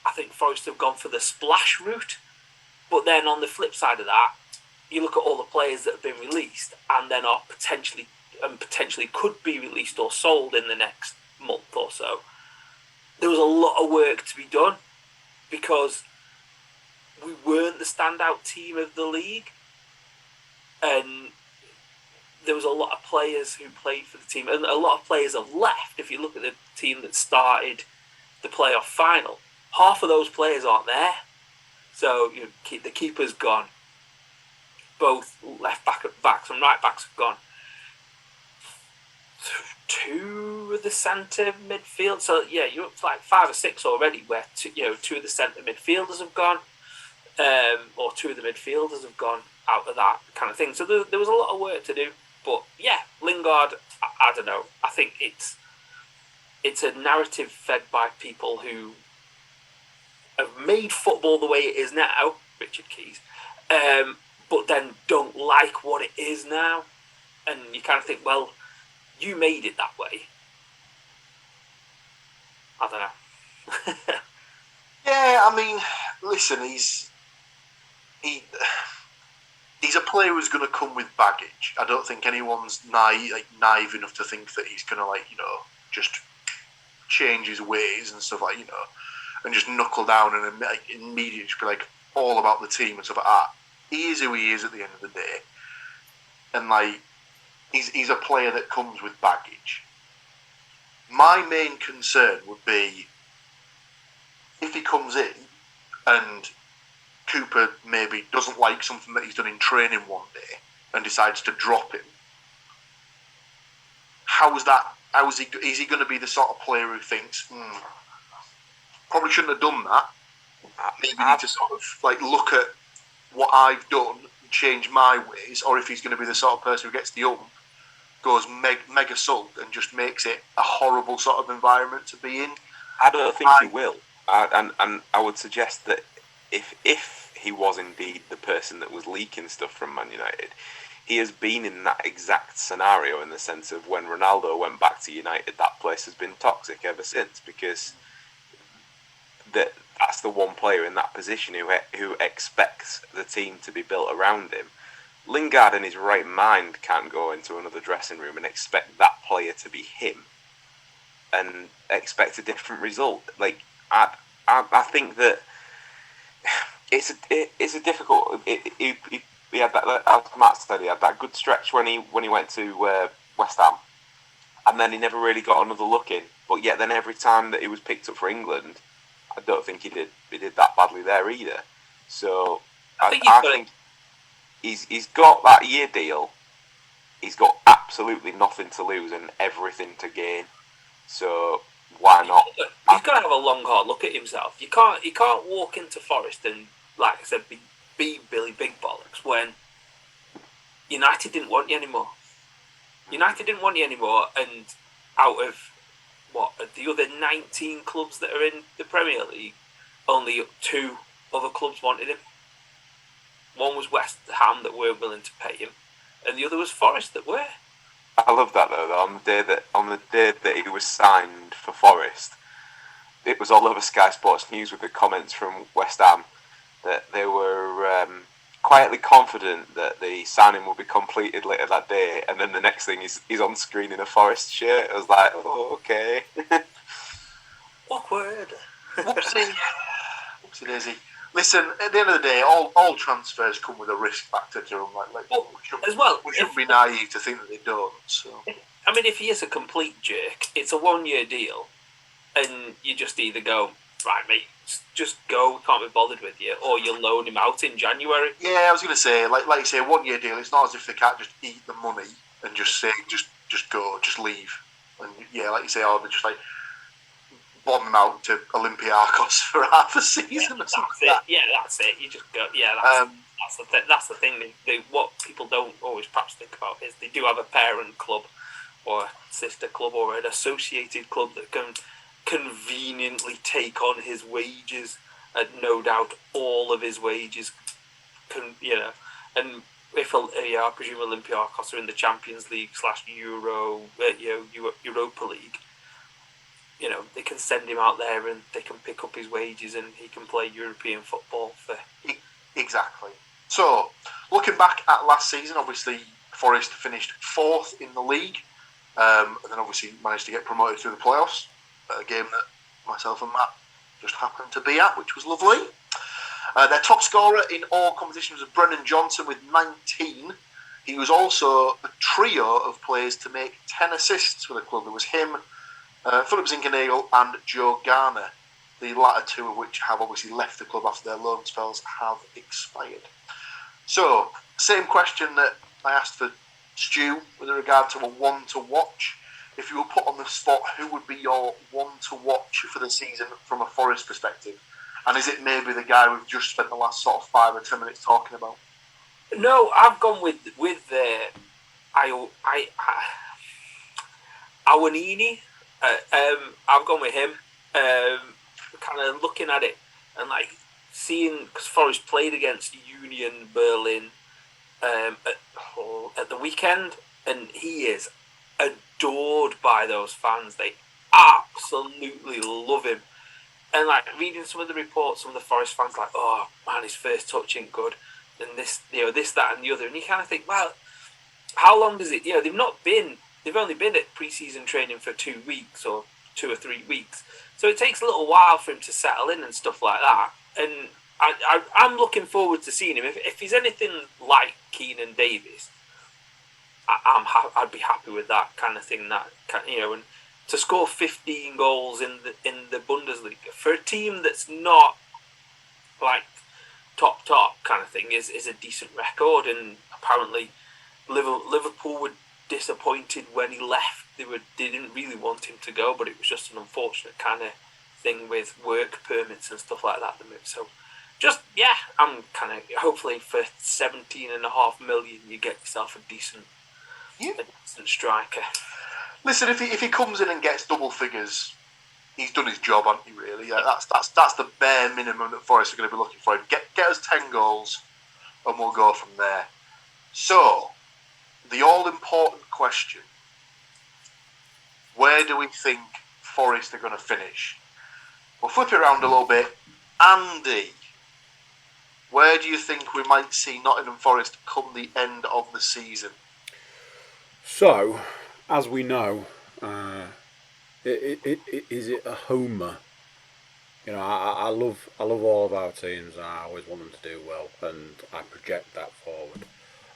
I think Forest have gone for the splash route. But then on the flip side of that, you look at all the players that have been released and then are potentially could be released or sold in the next month or so. There was a lot of work to be done, because we weren't the standout team of the league, and there was a lot of players who played for the team, and a lot of players have left. If you look at the team that started the playoff final, half of those players aren't there. So the keeper's gone. Both left backs and right backs have gone. 2 of the centre midfield. So yeah, you're up to like 5 or 6 already, where 2 of the centre midfielders have gone, or 2 of the midfielders have gone out of that kind of thing. So there was a lot of work to do. But yeah, Lingard, I don't know. I think it's a narrative fed by people who have made football the way it is now, Richard Keys, but then don't like what it is now. And you kind of think, well, you made it that way. I don't know. Yeah, I mean, listen, he's a player who's going to come with baggage. I don't think anyone's naive enough to think that he's going to just change his ways and stuff and just knuckle down and immediately just be all about the team and stuff like that. He is who he is at the end of the day, and he's a player that comes with baggage. My main concern would be if he comes in and Cooper maybe doesn't like something that he's done in training one day and decides to drop him. Is he going to be the sort of player who thinks, probably shouldn't have done that? Maybe need to sort of look at what I've done and change my ways, or if he's going to be the sort of person who gets the ump, goes mega sulk and just makes it a horrible sort of environment to be in. I don't think he will. And I would suggest that if he was indeed the person that was leaking stuff from Man United, he has been in that exact scenario, in the sense of when Ronaldo went back to United, that place has been toxic ever since, because that's the one player in that position who expects the team to be built around him. Lingard in his right mind can't go into another dressing room and expect that player to be him and expect a different result. I think that it's a difficult. He had that, as Matt said, he had that good stretch when he went to West Ham, and then he never really got another look in. But yet, then every time that he was picked up for England, I don't think he did that badly there either. So I think he's got that year deal. He's got absolutely nothing to lose and everything to gain. So why not? He's got to have a long, hard look at himself. You can't walk into Forest and, like I said, be Billy Big Bollocks when United didn't want you anymore. United didn't want you anymore, and out of the other 19 clubs that are in the Premier League, only 2 other clubs wanted him. One was West Ham that weren't willing to pay him, and the other was Forest that were. I love that though. On the day that he was signed for Forest, it was all over Sky Sports News with the comments from West Ham that they were quietly confident that the signing will be completed later that day, and then the next thing he's on screen in a Forest shirt. I was like, oh, okay. Awkward. Whoopsie daisy. Listen, at the end of the day, all transfers come with a risk factor to them. We shouldn't be naive to think that they don't. So, I mean, if he is a complete jerk, it's a 1-year deal, and you just either go, right, mate, just go, can't be bothered with you, or you'll loan him out in January. Yeah, I was going to say, like you say, 1 year deal. It's not as if they can't just eat the money and just say, just go, just leave. And yeah, like you say, or they just like bomb him out to Olympiacos for half a season or something. That's it. You just go. Yeah, that's the thing. What people don't always perhaps think about is they do have a parent club or a sister club or an associated club that can conveniently take on his wages, and no doubt all of his wages can, and if I presume Olympiacos are in the Champions League / Euro, Europa League, they can send him out there and they can pick up his wages and he can play European football for. Exactly. So, looking back at last season, obviously Forest finished 4th in the league, and then obviously managed to get promoted through the playoffs. A game that myself and Matt just happened to be at, which was lovely. Their top scorer in all competitions was Brennan Johnson with 19. He was also a trio of players to make 10 assists for the club. There was him, Philip Zinkenagel and Joe Garner, the latter two of which have obviously left the club after their loan spells have expired. So, same question that I asked for Stu with regard to a one to watch. If you were put on the spot, who would be your one to watch for the season from a Forest perspective? And is it maybe the guy we've just spent the last sort of 5 or 10 minutes talking about? No, I've gone with Awanini. I've gone with him. Kind of looking at it and like seeing, because Forest played against Union Berlin at the weekend, and he is adored by those fans. They absolutely love him. And like reading some of the reports, some of the Forest fans like, oh man, his first touch ain't good, and this, that, and the other. And you kind of think, well, how long does it? They've only been at pre-season training for 2 weeks or 2 or 3 weeks, so it takes a little while for him to settle in and stuff like that. And I'm looking forward to seeing him. If he's anything like Keenan Davis, I'd be happy with that kind of thing. And to score 15 goals in the Bundesliga for a team that's not like top kind of thing is a decent record. And apparently Liverpool were disappointed when he left. They didn't really want him to go, but it was just an unfortunate kind of thing with work permits and stuff like that. So I'm kind of hopefully for 17.5 million you get yourself a decent striker. Listen, if he comes in and gets double figures, he's done his job, hasn't he? Really, yeah, that's the bare minimum that Forest are going to be looking for. Get us 10 goals, and we'll go from there. So, the all-important question: where do we think Forest are going to finish? We'll flip it around a little bit. Andy, where do you think we might see Nottingham Forest come the end of the season? So, as we know, is it a homer? I love all of our teams, and I always want them to do well, and I project that forward.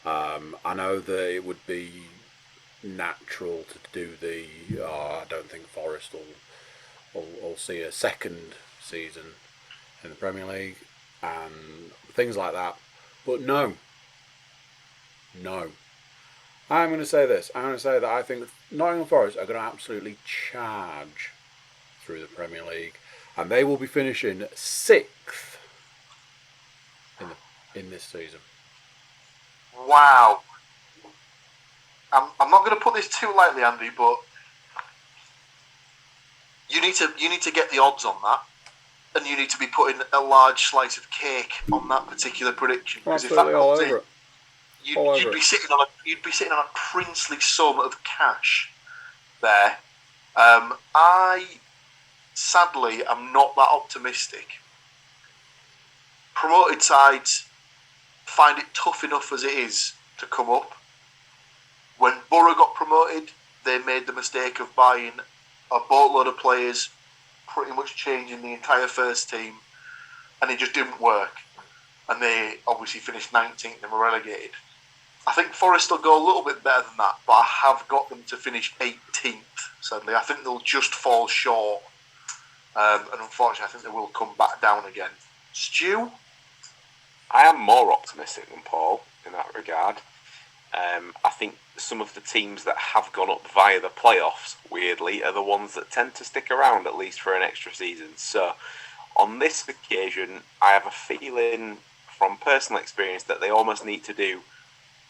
I know that it would be natural to do I don't think Forest will see a second season in the Premier League and things like that. But no. I'm going to say this. I'm going to say that I think Nottingham Forest are going to absolutely charge through the Premier League, and they will be finishing 6th in this season. Wow. I'm not going to put this too lightly, Andy, but you need to get the odds on that, and you need to be putting a large slice of cake on that particular prediction. Because if that comes in, you'd be sitting on a princely sum of cash there. I sadly am not that optimistic. Promoted sides find it tough enough as it is to come up. When Borough got promoted, they made the mistake of buying a boatload of players, pretty much changing the entire first team, and it just didn't work. And they obviously finished 19th and were relegated. I think Forest will go a little bit better than that, but I have got them to finish 18th, sadly. I think they'll just fall short and unfortunately, I think they will come back down again. Stu? I am more optimistic than Paul in that regard. I think some of the teams that have gone up via the playoffs, weirdly, are the ones that tend to stick around at least for an extra season. So, on this occasion, I have a feeling from personal experience that they almost need to do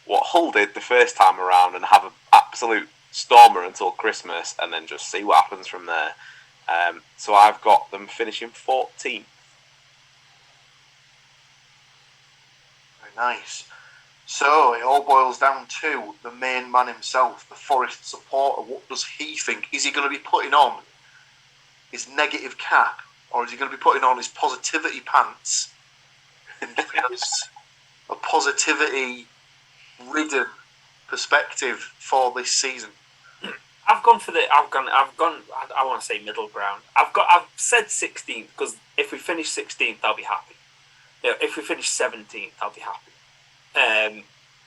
what Hull did the first time around and have an absolute stormer until Christmas and then just see what happens from there. So I've got them finishing 14th. Very nice. So it all boils down to the main man himself, the Forest supporter. What does he think? Is he going to be putting on his negative cap, or is he going to be putting on his positivity pants and giving us a positivity-ridden perspective for this season? I've gone. I want to say middle ground. I've said 16th because if we finish 16th, I'll be happy. If we finish 17th, I'll be happy.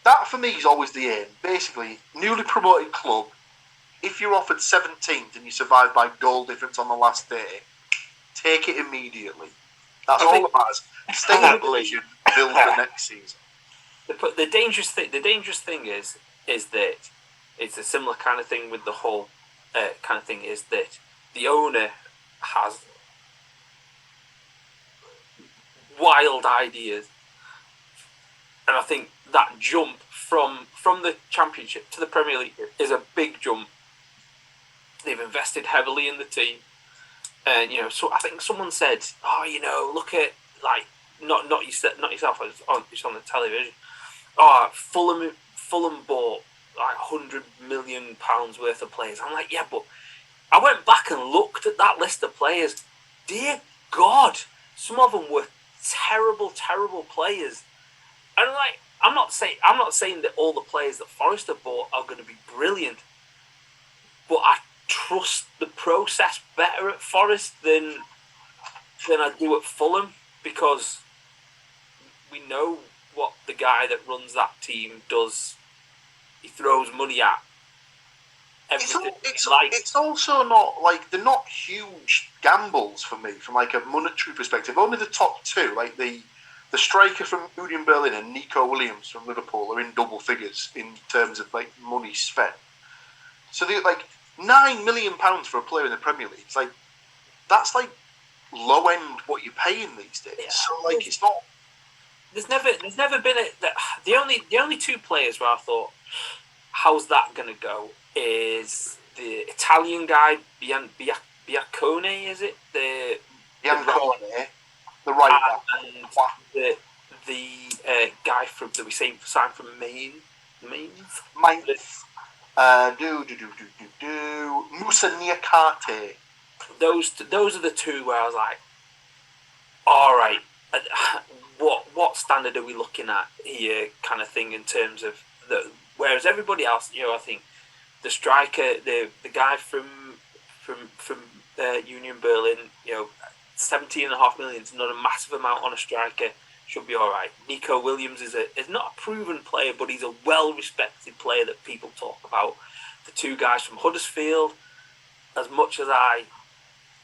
That for me is always the aim. Basically, newly promoted club. If you're offered 17th and you survive by goal difference on the last day, take it immediately. That's all that matters. Stay in the division, build for next season. The dangerous thing is that it's a similar kind of thing with the whole kind of thing is that the owner has wild ideas, and I think that jump from the Championship to the Premier League is a big jump. They've invested heavily in the team, and so I think someone said, look at not yourself, it's on the television. Fulham bought like £100 million worth of players. I'm like, yeah, but I went back and looked at that list of players. Dear God, some of them were terrible players. And I'm not saying that all the players that Forest have bought are going to be brilliant, but I trust the process better at Forest than I do at Fulham, because we know what the guy that runs that team does. He throws money at everything. It's also not like they're not huge gambles for me from like a monetary perspective. Only the top two, like the striker from Union Berlin and Nico Williams from Liverpool, are in double figures in terms of like money spent. So they're like £9 million for a player in the Premier League. It's like that's like low end what you're paying these days. Yeah. So like it's not. There's never been the only two players where I thought, how's that going to go, is the Italian guy Biancone, is it? Biancone, the right back, and the guy that we signed from Mainz. Musa Niakate. Those are the two where I was like, all right, what standard are we looking at here, kind of thing, in terms of whereas everybody else, I think the striker, the guy from Union Berlin, $17.5 million is not a massive amount on a striker, should be all right. Nico Williams is not a proven player, but he's a well-respected player that people talk about. The two guys from Huddersfield, as much as I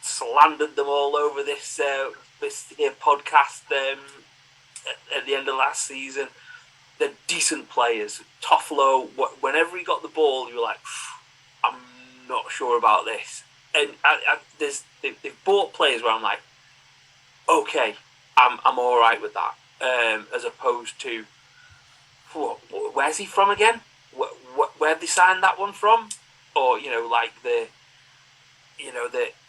slandered them all over this podcast at the end of last season, they're decent players. Toffolo, whenever he got the ball, you were like, I'm not sure about this. And they've bought players where I'm like, okay, I'm all right with that. As opposed to, where's he from again? Where'd they sign that one from? Or like the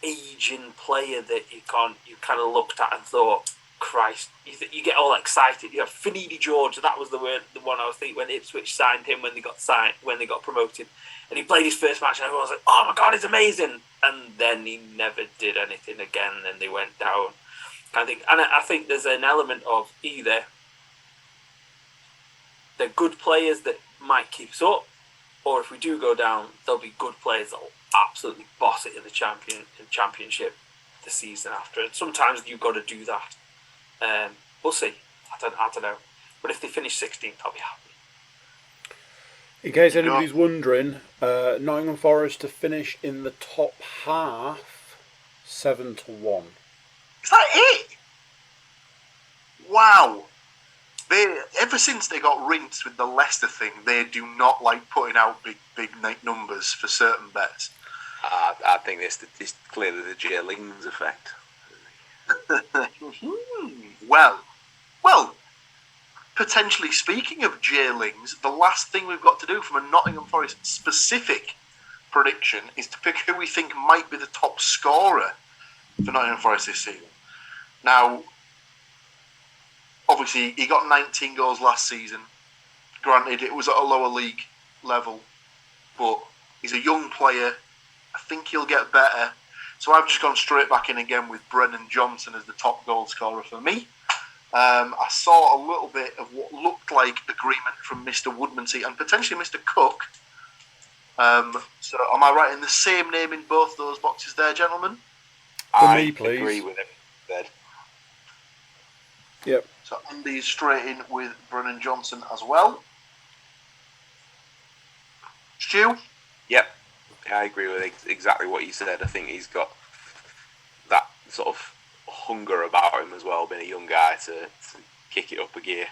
aging player that you kind of looked at and thought, Christ, you get all excited. Finidi George, that was the one I was thinking when Ipswich signed him when they got promoted, and he played his first match, and everyone was like, "Oh my God, he's amazing!" And then he never did anything again, and they went down. I think there's an element of either they're good players that might keep us up, or if we do go down, there'll be good players that'll absolutely boss it in the championship the season after. And sometimes you've got to do that. We'll see. I don't know. But if they finish 16th, I'll be happy. In case anybody's wondering, Nottingham Forest to finish in the top half, 7-1. Is that it? Wow. Ever since they got rinsed with the Leicester thing, they do not like putting out big numbers for certain bets. I think it's clearly the Jay Lings effect. Well, potentially speaking of Jay Lings, the last thing we've got to do from a Nottingham Forest specific prediction is to pick who we think might be the top scorer for Nottingham Forest this season. Now, obviously, he got 19 goals last season. Granted, it was at a lower league level, but he's a young player. I think he'll get better. So I've just gone straight back in again with Brennan Johnson as the top goal scorer for me. I saw a little bit of what looked like agreement from Mr. Woodmansey and potentially Mr. Cook. So am I right in the same name in both those boxes there, gentlemen? For me, please. Agree with him. Said. Yep. So Andy's straight in with Brennan Johnson as well. Stu? Yep. I agree with exactly what you said. I think he's got that sort of hunger about him as well, being a young guy to kick it up a gear.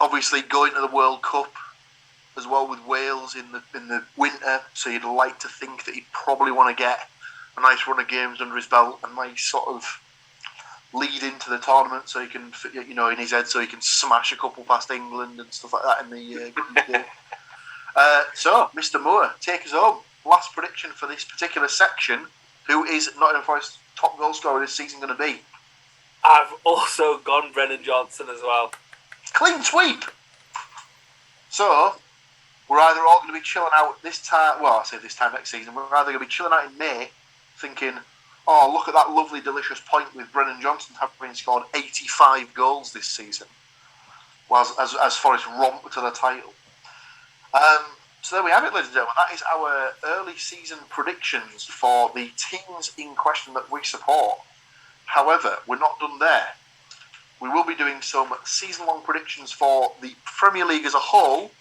Obviously going to the World Cup as well with Wales in the winter, so you'd like to think that he'd probably want to get a nice run of games under his belt and nice sort of lead into the tournament, so he can, in his head, so he can smash a couple past England and stuff like that in the game. So, Mr. Moore, take us home. Last prediction for this particular section. Who is Nottingham Forest's top goal scorer this season going to be? I've also gone Brennan Johnson as well. Clean sweep! So, we're either all going to be chilling out this time, well, I say this time next season, we're either going to be chilling out in May thinking, oh, look at that lovely, delicious point with Brennan Johnson having scored 85 goals this season, as Forest romp to the title. So there we have it, ladies and gentlemen. That is our early season predictions for the teams in question that we support. However, we're not done there. We will be doing some season-long predictions for the Premier League as a whole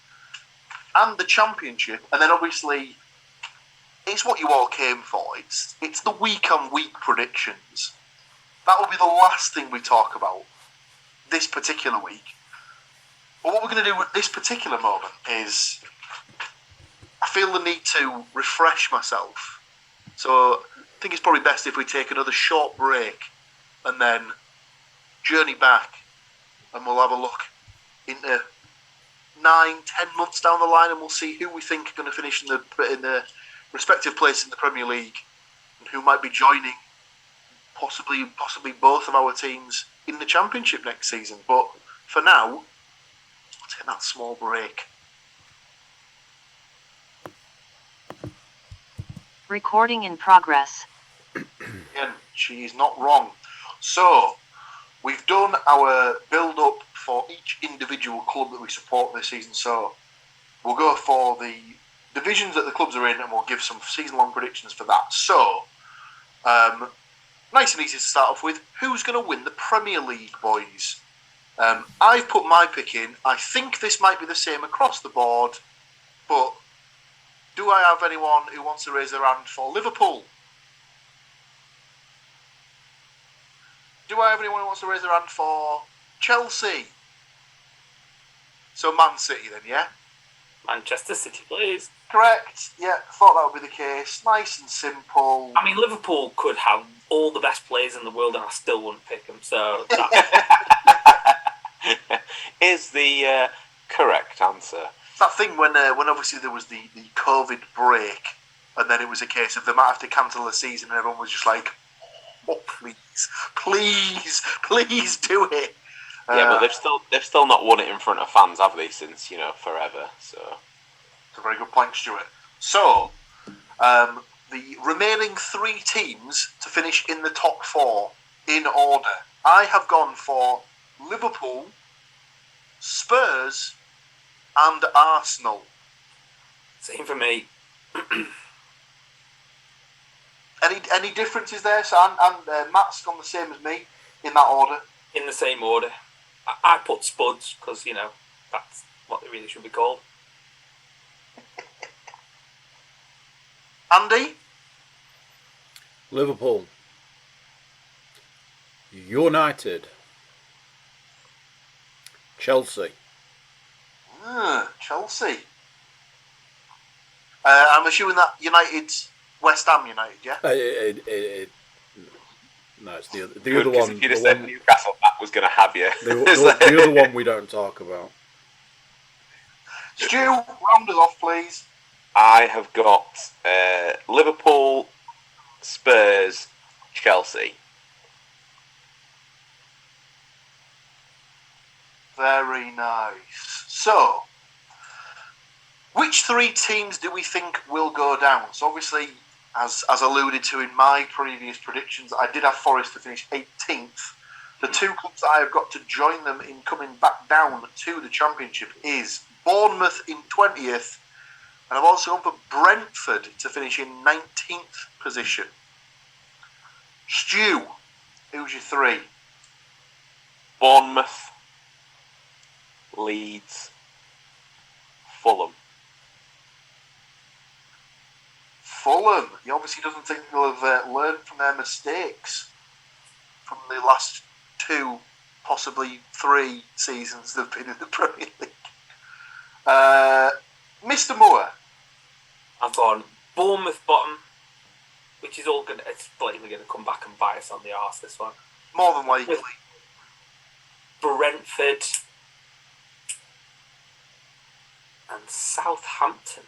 and the Championship. And then obviously, it's what you all came for. It's the week-on-week predictions. That will be the last thing we talk about this particular week. But what we're going to do at this particular moment is I feel the need to refresh myself. So I think it's probably best if we take another short break and then journey back, and we'll have a look into 9-10 months down the line, and we'll see who we think are going to finish in the respective places in the Premier League and who might be joining possibly both of our teams in the Championship next season. But for now, we'll take that small break. Recording in progress. Again, she's not wrong. So, we've done our build-up for each individual club that we support this season. So, we'll go for the divisions that the clubs are in, and we'll give some season-long predictions for that. So, nice and easy to start off with. Who's going to win the Premier League, boys? I've put my pick in. I think this might be the same across the board, but do I have anyone who wants to raise their hand for Liverpool? Do I have anyone who wants to raise their hand for Chelsea? So Man City then, yeah? Manchester City, please. Correct. Yeah, thought that would be the case. Nice and simple. I mean, Liverpool could have all the best players in the world and I still wouldn't pick them, so that is the correct answer. That thing when obviously there was the COVID break, and then it was a case of they might have to cancel the season, and everyone was just like, oh, please do it. Yeah, but they've still not won it in front of fans, have they? Since forever. So it's a very good point, Stuart. So the remaining 3 teams to finish in the top 4 in order. I have gone for Liverpool, Spurs, and Arsenal. same for me. Any differences there? So and Matt's gone the same as me in that order. In the same order. I put Spuds because, that's what they really should be called. Andy? Liverpool. United. Chelsea. Chelsea. I'm assuming that United's West Ham United, yeah? No, it's the other Good, 'cause one. if you'd have said Newcastle, that was going to have you. The other one we don't talk about. Stu, round us off, please. I have got Liverpool, Spurs, Chelsea. Very nice. So, which three teams do we think will go down? So obviously, as alluded to in my previous predictions, I did have Forest to finish 18th. The two clubs that I have got to join them in coming back down to the Championship is Bournemouth in 20th, and I've also gone for Brentford to finish in 19th position. Stu, who's your three? Bournemouth, Leeds, Fulham. Fulham. He obviously doesn't think they'll have learned from their mistakes from the last 2, possibly 3 seasons they've been in the Premier League. Mr. Moore. I've gone Bournemouth bottom, which is all going to, it's blatantly going to come back and bite us on the arse, this one. More than likely. Brentford and Southampton.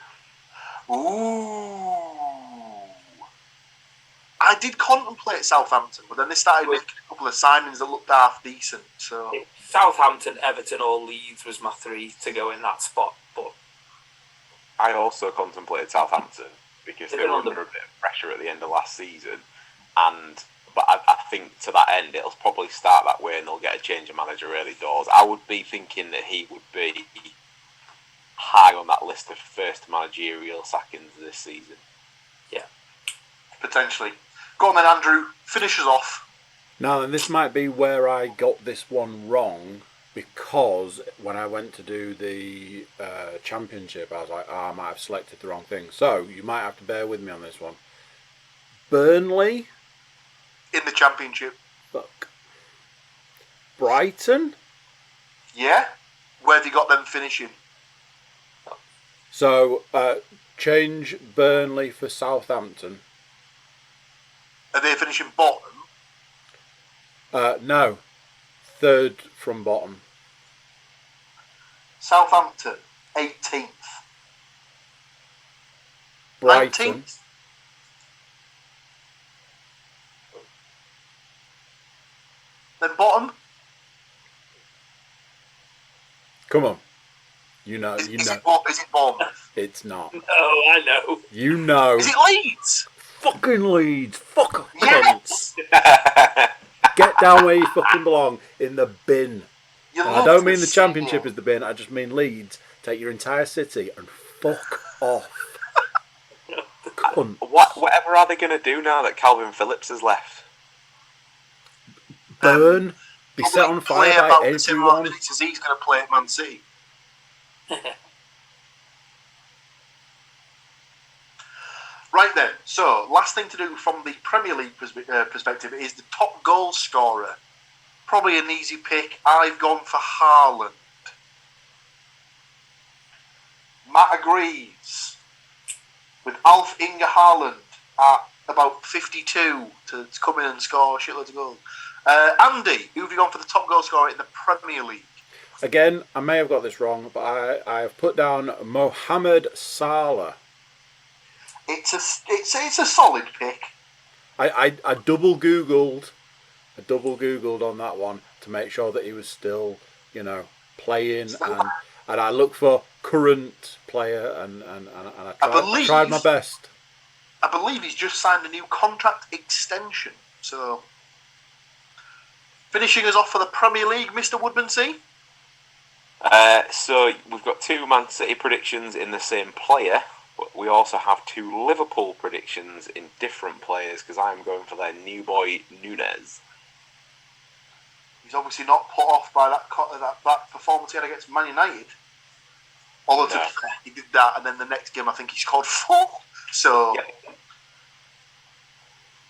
Ooh. I did contemplate Southampton, but then they started making a couple of signings that looked half decent. So Southampton, Everton or Leeds was my 3 to go in that spot. But I also contemplated Southampton because they were under a bit of pressure at the end of last season, but I think to that end it'll probably start that way and they'll get a change of manager early doors. I would be thinking that he would be high on that list of first managerial sackings this season. Yeah, potentially. Go on then, Andrew. Finish us off. Now, then, this might be where I got this one wrong, because when I went to do the Championship, I was like, I might have selected the wrong thing. So, you might have to bear with me on this one. Burnley? In the Championship. Fuck. Brighton? Yeah? Where have you got them finishing? So, change Burnley for Southampton. Are they finishing bottom? No. Third from bottom. Southampton, 18th. Brighton. 19th. Then bottom. Come on. You know. Is it Bournemouth? It's not. no, I know. You know. Is it Leeds? Fucking Leeds. Fuck Yes! Get down where you fucking belong, in the bin. You And I love don't mean to the see Championship it. is the bin, I just mean Leeds. Take your entire city and fuck off. Cunt. Whatever are they going to do now that Calvin Phillips has left? Burn. Be set on Play fire about by the similar everyone. minutes as he's going to play at Man City. Right then, so last thing to do from the Premier League perspective is the top goal scorer. Probably an easy pick. I've gone for Haaland. Matt agrees with Alf Inge Haaland at about 52 to come in and score shitloads of goals. Andy, who have you gone for the top goal scorer in the Premier League? Again, I may have got this wrong, but I have put down Mohamed Salah. It's a solid pick. I double googled on that one to make sure that he was still, playing, and I looked for current player and I tried my best. I believe he's just signed a new contract extension. So, finishing us off for the Premier League, Mr. Woodmansey. So we've got 2 Man City predictions in the same player, but we also have 2 Liverpool predictions in different players because I'm going for their new boy Nunes. He's obviously not put off by that performance he had against Man United. Although to be fair, he did that, and then the next game I think he scored 4. So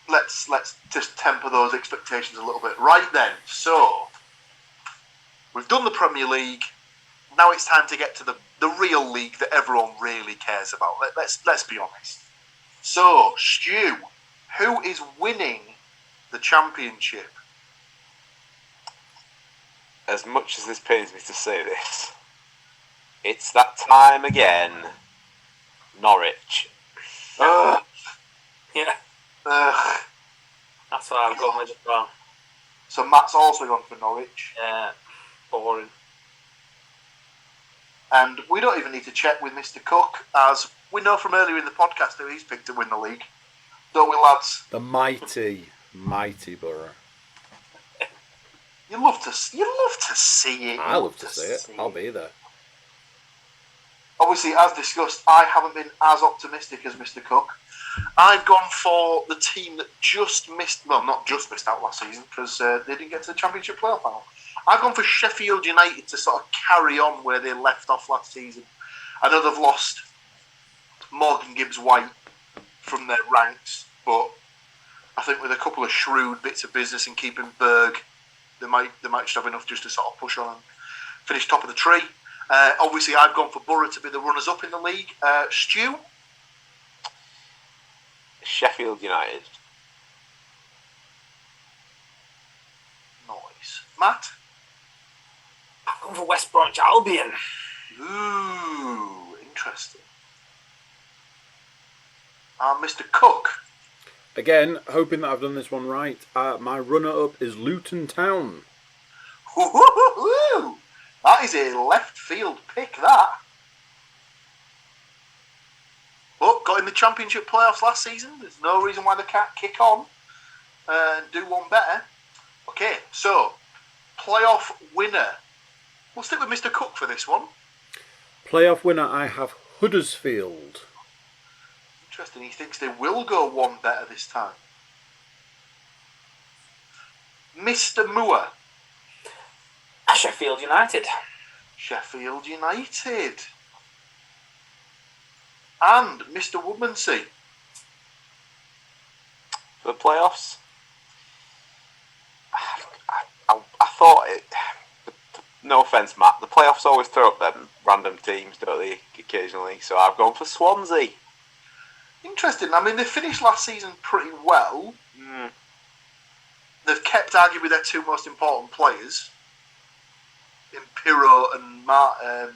let's let's just temper those expectations a little bit. Right then, so we've done the Premier League. Now it's time to get to the real league that everyone really cares about. Let's be honest. So, Stu, who is winning the championship? As much as this pains me to say this, it's that time again. Norwich. Ugh. Yeah, Ugh. that's what I've gone with as well. So Matt's also gone for Norwich. Yeah, boring. And we don't even need to check with Mr. Cook, as we know from earlier in the podcast who he's picked to win the league. Don't we, lads? The mighty Borough. You love to see it. I love to see it. I'll be there. Obviously, as discussed, I haven't been as optimistic as Mr. Cook. I've gone for the team that just missed, well, not just missed out last season, because they didn't get to the Championship playoff final. I've gone for Sheffield United to sort of carry on where they left off last season. I know they've lost Morgan Gibbs-White from their ranks, but I think with a couple of shrewd bits of business and keeping Berg, they might just have enough just to sort of push on and finish top of the tree. Obviously, I've gone for Borough to be the runners-up in the league. Stu? Sheffield United. Nice. Matt? I've gone for West Bromwich Albion. Ooh, interesting. Mr. Cook? Again, hoping that I've done this one right. My runner-up is Luton Town. Woo-hoo-hoo-hoo! That is a left field pick, that. But got in the Championship playoffs last season. There's no reason why they can't kick on and do one better. Okay, so playoff winner. We'll stick with Mr. Cook for this one. Playoff winner, I have Huddersfield. Interesting. He thinks they will go one better this time. Mr. Moore. Sheffield United. Sheffield United. And Mr. Woodmansey. For the playoffs, I thought it. No offence, Matt. The playoffs always throw up them random teams, don't they? Occasionally, so I've gone for Swansea. Interesting. I mean, they finished last season pretty well. They've kept arguably their two most important players, in Pirro and I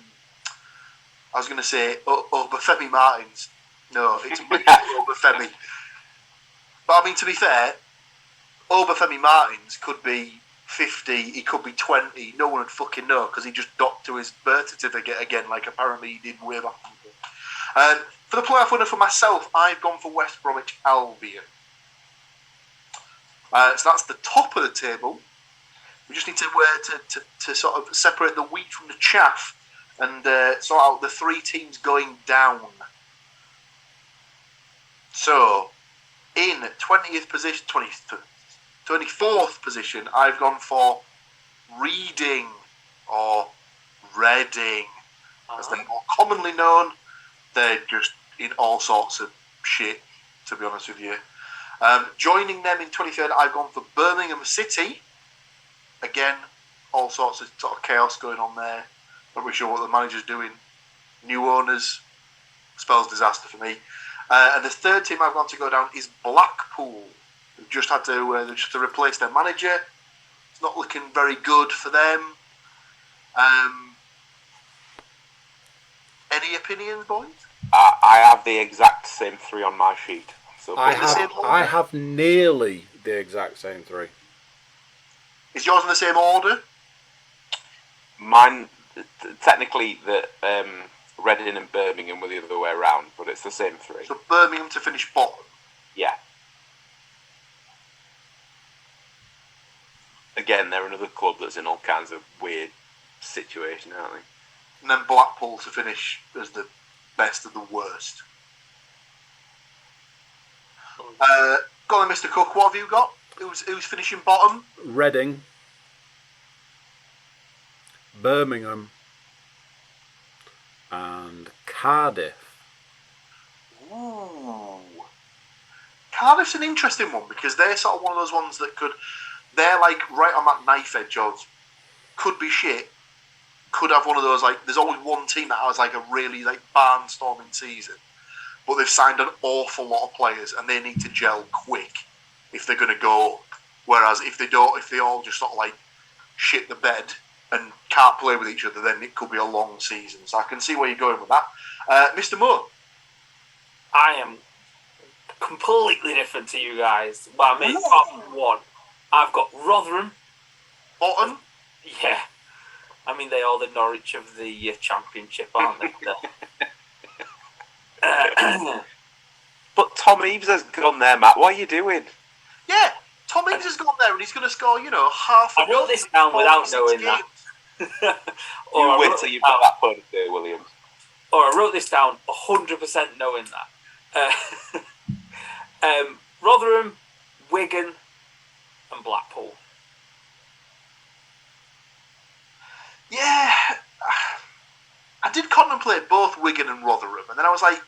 was going to say Obafemi Martins. No, it's Obafemi. But I mean, to be fair, Obafemi Martins could be 50, he could be 20. No one would fucking know because he just docked to his birth certificate again, like apparently he did way back. For the playoff winner for myself, I've gone for West Bromwich Albion. So that's the top of the table. We just need to sort of separate the wheat from the chaff and sort out the three teams going down. So, in 20th position, 24th position, I've gone for Reading or Reading, as they're more commonly known. They're just in all sorts of shit, to be honest with you. Joining them in 23rd, I've gone for Birmingham City. Again, all sorts of sort of chaos going on there. Not really sure what the manager's doing. New owners, spells disaster for me. And the third team I've gone to go down is Blackpool. They've just had to replace their manager. It's not looking very good for them. Any opinions, boys? I have the exact same three on my sheet. So I have nearly the exact same three. Is yours in the same order? Mine, technically, the Reading and Birmingham were the other way around, but it's the same three. So Birmingham to finish bottom. Yeah. Again, they're another club that's in all kinds of weird situations, aren't they? And then Blackpool to finish as the best of the worst. Go on, Mr. Cook. What have you got? Who's finishing bottom? Reading, Birmingham, and Cardiff. Ooh. Cardiff's an interesting one because they're sort of one of those ones that they're like right on that knife edge of could be shit, could have one of those like. There's always one team that has like a really like barnstorming season, but they've signed an awful lot of players and they need to gel quick if they're going to go. Whereas if they don't, if they all just sort of like shit the bed and can't play with each other, then it could be a long season. So I can see where you're going with that, Mr. Moore. I am completely different to you guys. Well, I mean, apart from one, I've got Rotherham. Bottom. Yeah, I mean they are the Norwich of the Championship, aren't they? But Tom Eaves has gone there, Matt. What are you doing? Yeah, Tom Eaves has gone there and he's going to score, half a I wrote this down without knowing that. You wait till you've got that point there, Williams. Or I wrote this down 100% knowing that. Rotherham, Wigan, and Blackpool. Yeah, I did contemplate both Wigan and Rotherham, and then I was like,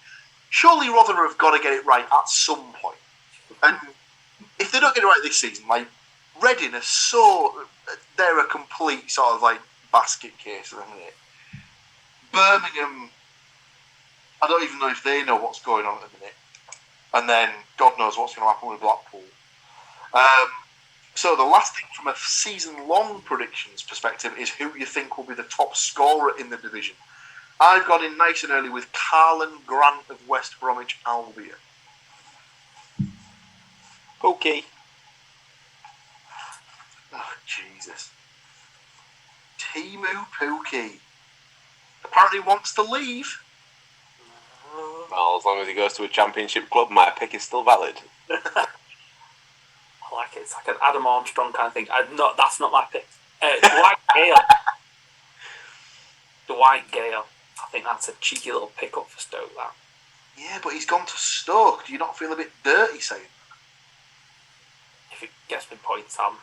surely Rotherham have got to get it right at some point. And if they don't get it right this season, like Reading they're a complete sort of like basket case at the minute. Birmingham, I don't even know if they know what's going on at the minute. And then God knows what's going to happen with Blackpool. So the last thing from a season-long predictions perspective is who you think will be the top scorer in the division. I've got in nice and early with Carlin Grant of West Bromwich Albion. Okay. Oh, Jesus. Timu Pukki apparently wants to leave. Well, as long as he goes to a championship club, my pick is still valid. I like it. It's like an Adam Armstrong kind of thing. That's not my pick. Dwight Gale. Dwight Gale. I think that's a cheeky little pick-up for Stoke, that. Yeah, but he's gone to Stoke. Do you not feel a bit dirty saying that? If it gets me points, Sam.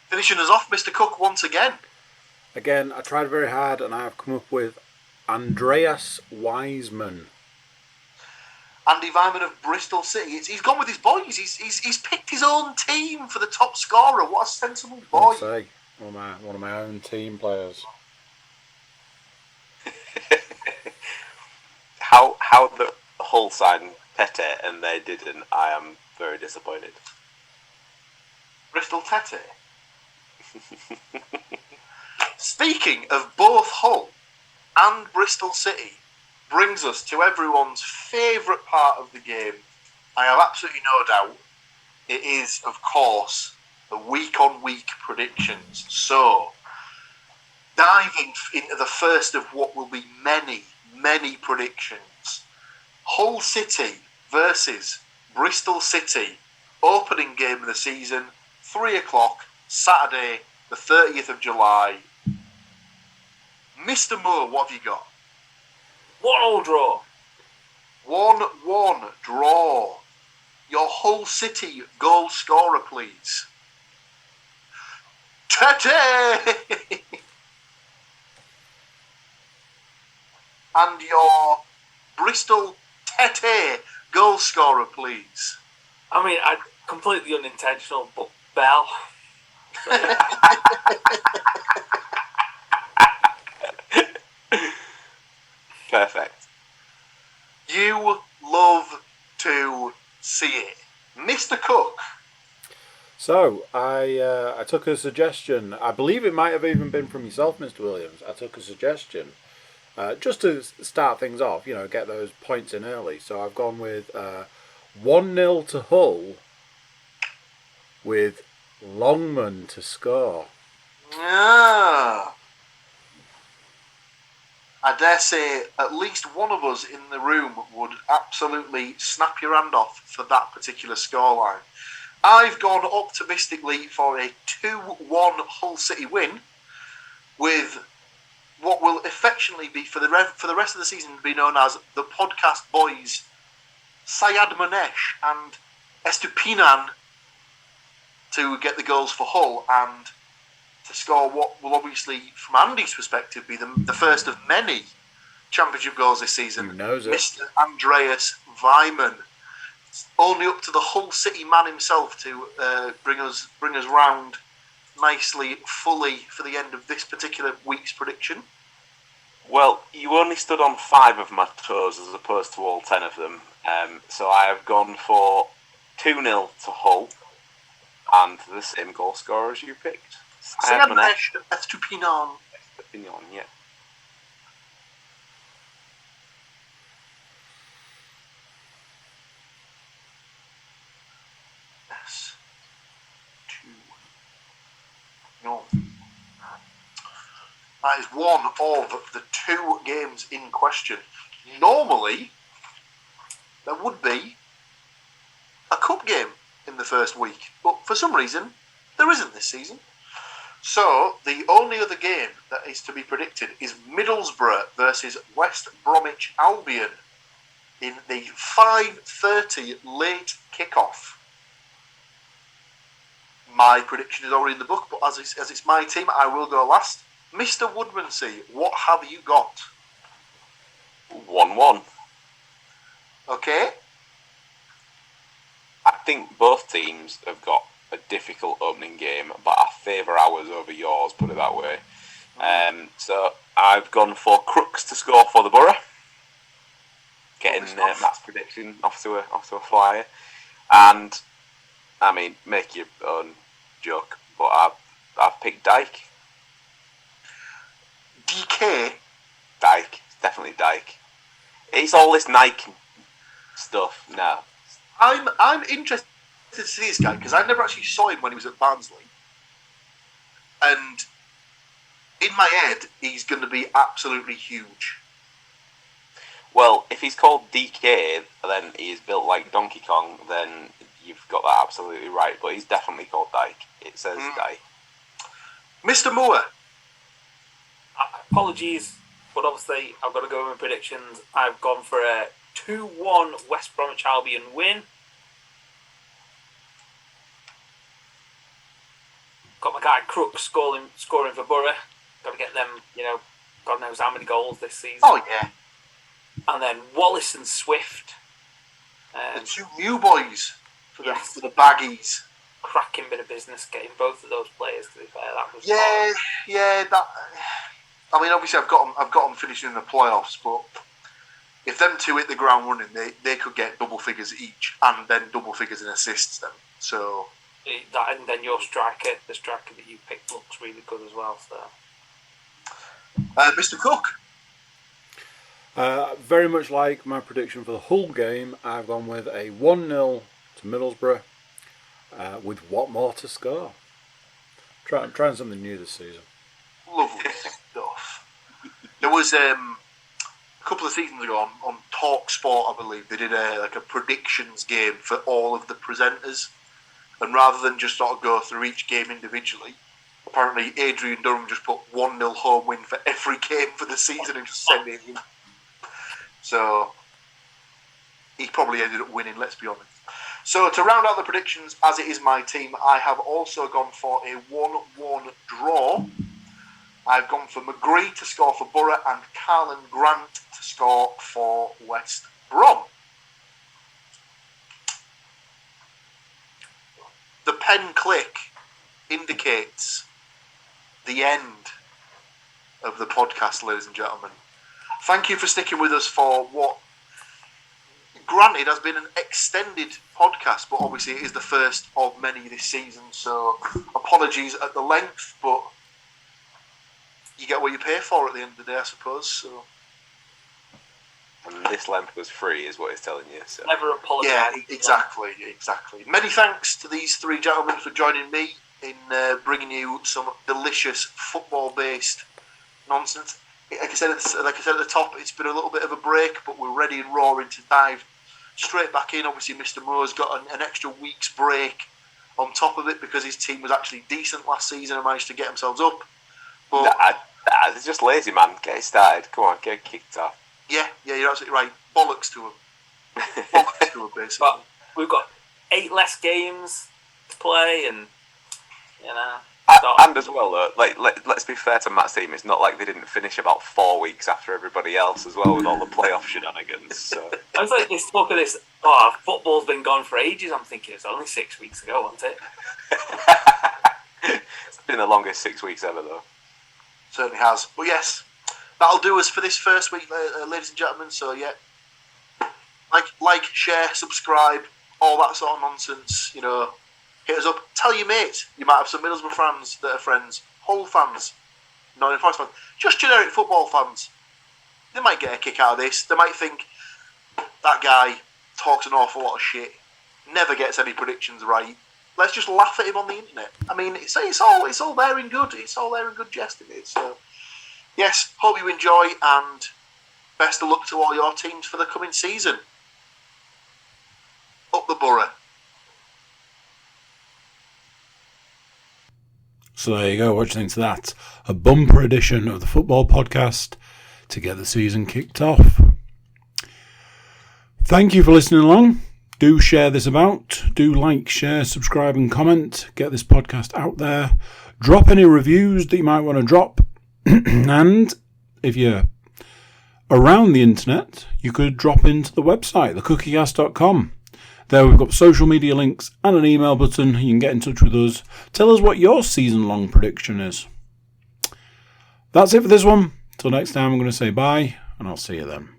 Finishing us off, Mr. Cook, once again. Again, I tried very hard and I have come up with Andreas Wiseman. Andy Vyman of Bristol City. He's gone with his boys. He's picked his own team for the top scorer. What a sensible boy. I'll say, one of my own team players. How the Hull signed Tete and they didn't, I am very disappointed. Bristol Tete. Speaking of both Hull and Bristol City, brings us to everyone's favourite part of the game. I have absolutely no doubt. It is, of course, the week-on-week predictions. So, diving into the first of what will be many, many predictions. Hull City versus Bristol City. Opening game of the season, 3 o'clock, Saturday, the 30th of July. Mr. Moore, what have you got? 1-1 draw. 1-1 draw. Your Hull City goal scorer, please. Tete! And your Bristol Tete goal scorer, please. I mean, completely unintentional, but Bell. Perfect. You love to see it. Mr. Cook. So, I took a suggestion. I believe it might have even been from yourself, Mr. Williams. I took a suggestion just to start things off, get those points in early. So I've gone with 1-0 to Hull with Longman to score. Ah. I dare say at least one of us in the room would absolutely snap your hand off for that particular scoreline. I've gone optimistically for a 2-1 Hull City win with what will affectionately be for the rest of the season be known as the podcast boys Syed Manesh and Estupinan to get the goals for Hull and to score what will obviously, from Andy's perspective, be the first of many championship goals this season. Who knows it? Mr. Andreas Vyman. only up to the Hull City man himself to bring us round nicely, fully for the end of this particular week's prediction. Well, you only stood on 5 of my toes as opposed to all 10 of them. So I have gone for 2-0 to Hull and the same goal scorer as you picked. Estupiñán. Yeah. No. That is one of the 2 games in question. Normally, there would be a cup game in the first week, but for some reason, there isn't this season. So, the only other game that is to be predicted is Middlesbrough versus West Bromwich Albion in the 5:30 late kickoff. My prediction is already in the book, but as it's my team, I will go last. Mr. Woodmansey, what have you got? 1-1. Okay. I think both teams have got a difficult opening game, but I favour ours over yours, put it that way. So I've gone for Crooks to score for the Borough. Getting Matt's prediction off to a flyer. And, I mean, make your own joke, but I've picked Dyke. DK? Dyke. Definitely Dyke. It's all this Nike stuff now. I'm interested to see this guy because I never actually saw him when he was at Barnsley, and in my head he's going to be absolutely huge. Well, if he's called DK, then he's built like Donkey Kong. Then you've got that absolutely right. But he's definitely called Dyke. It says Dyke. Mr. Moore. Apologies, but obviously I've got to go with my predictions. I've gone for a 2-1 West Bromwich Albion win. Got my guy Crooks scoring for Borough. Got to get them, God knows how many goals this season. Oh, yeah. And then Wallace and Swift. The 2 new boys for the baggies. Cracking bit of business getting both of those players, to be fair. That was I mean, obviously I've got them finishing in the playoffs, but if them 2 hit the ground running, they could get double figures each, and then double figures in assists then. So that, and then your striker, the striker that you picked, looks really good as well. So, Mr. Cook. Very much like my prediction for the Hull game, I've gone with a 1-0 to Middlesbrough, with Watmore to score. Trying something new this season. Lovely stuff. There was a couple of seasons ago on Talk Sport, I believe, they did a predictions game for all of the presenters, and rather than just sort of go through each game individually, apparently Adrian Durham just put 1-0 home win for every game for the season and just sent it in. So he probably ended up winning, let's be honest. So to round out the predictions, as it is my team, I have also gone for a 1-1 draw. I've gone for McGree to score for Borough and Carlin Grant to score for West Brom. The pen click indicates the end of the podcast, ladies and gentlemen. Thank you for sticking with us for what, granted, has been an extended podcast, but obviously it is the first of many this season, so apologies at the length, but you get what you pay for at the end of the day, I suppose. So. And this length was free, is what he's telling you. So. Never apologise. Yeah, exactly. Many thanks to these 3 gentlemen for joining me in bringing you some delicious football-based nonsense. Like I said at the top, it's been a little bit of a break, but we're ready and roaring to dive straight back in. Obviously, Mr. Moore's got an extra week's break on top of it because his team was actually decent last season and managed to get themselves up. But it's just lazy, man. Get it started. Come on, get it kicked off. Yeah, you're absolutely right. Bollocks to him. Bollocks to him, basically. But we've got 8 less games to play, and and as well, though, let's be fair to Matt's team. It's not like they didn't finish about 4 weeks after everybody else as well with all the playoff shenanigans. So. I was like, this talk of this Oh, football's been gone for ages. I'm thinking it's only 6 weeks ago, wasn't it? It's been the longest 6 weeks ever, though. Certainly has. But yes, that'll do us for this first week, ladies and gentlemen. So yeah, like, share, subscribe, all that sort of nonsense. You know, hit us up. Tell your mates. You might have some Middlesbrough fans that are friends, Hull fans, Nottingham Forest fans, just generic football fans. They might get a kick out of this. They might think that guy talks an awful lot of shit, never gets any predictions right. Let's just laugh at him on the internet. I mean, it's all there in good. It's all there in good jest in it. So, yes, hope you enjoy, and best of luck to all your teams for the coming season. Up the Borough. So there you go. What do you think to that? A bumper edition of the football podcast to get the season kicked off. Thank you for listening along. Do share this about. Do like, share, subscribe and comment. Get this podcast out there. Drop any reviews that you might want to drop. And if you're around the internet, you could drop into the website, thecookiecast.com. There we've got social media links and an email button. You can get in touch with us. Tell us what your season-long prediction is. That's it for this one. Till next time, I'm going to say bye, and I'll see you then.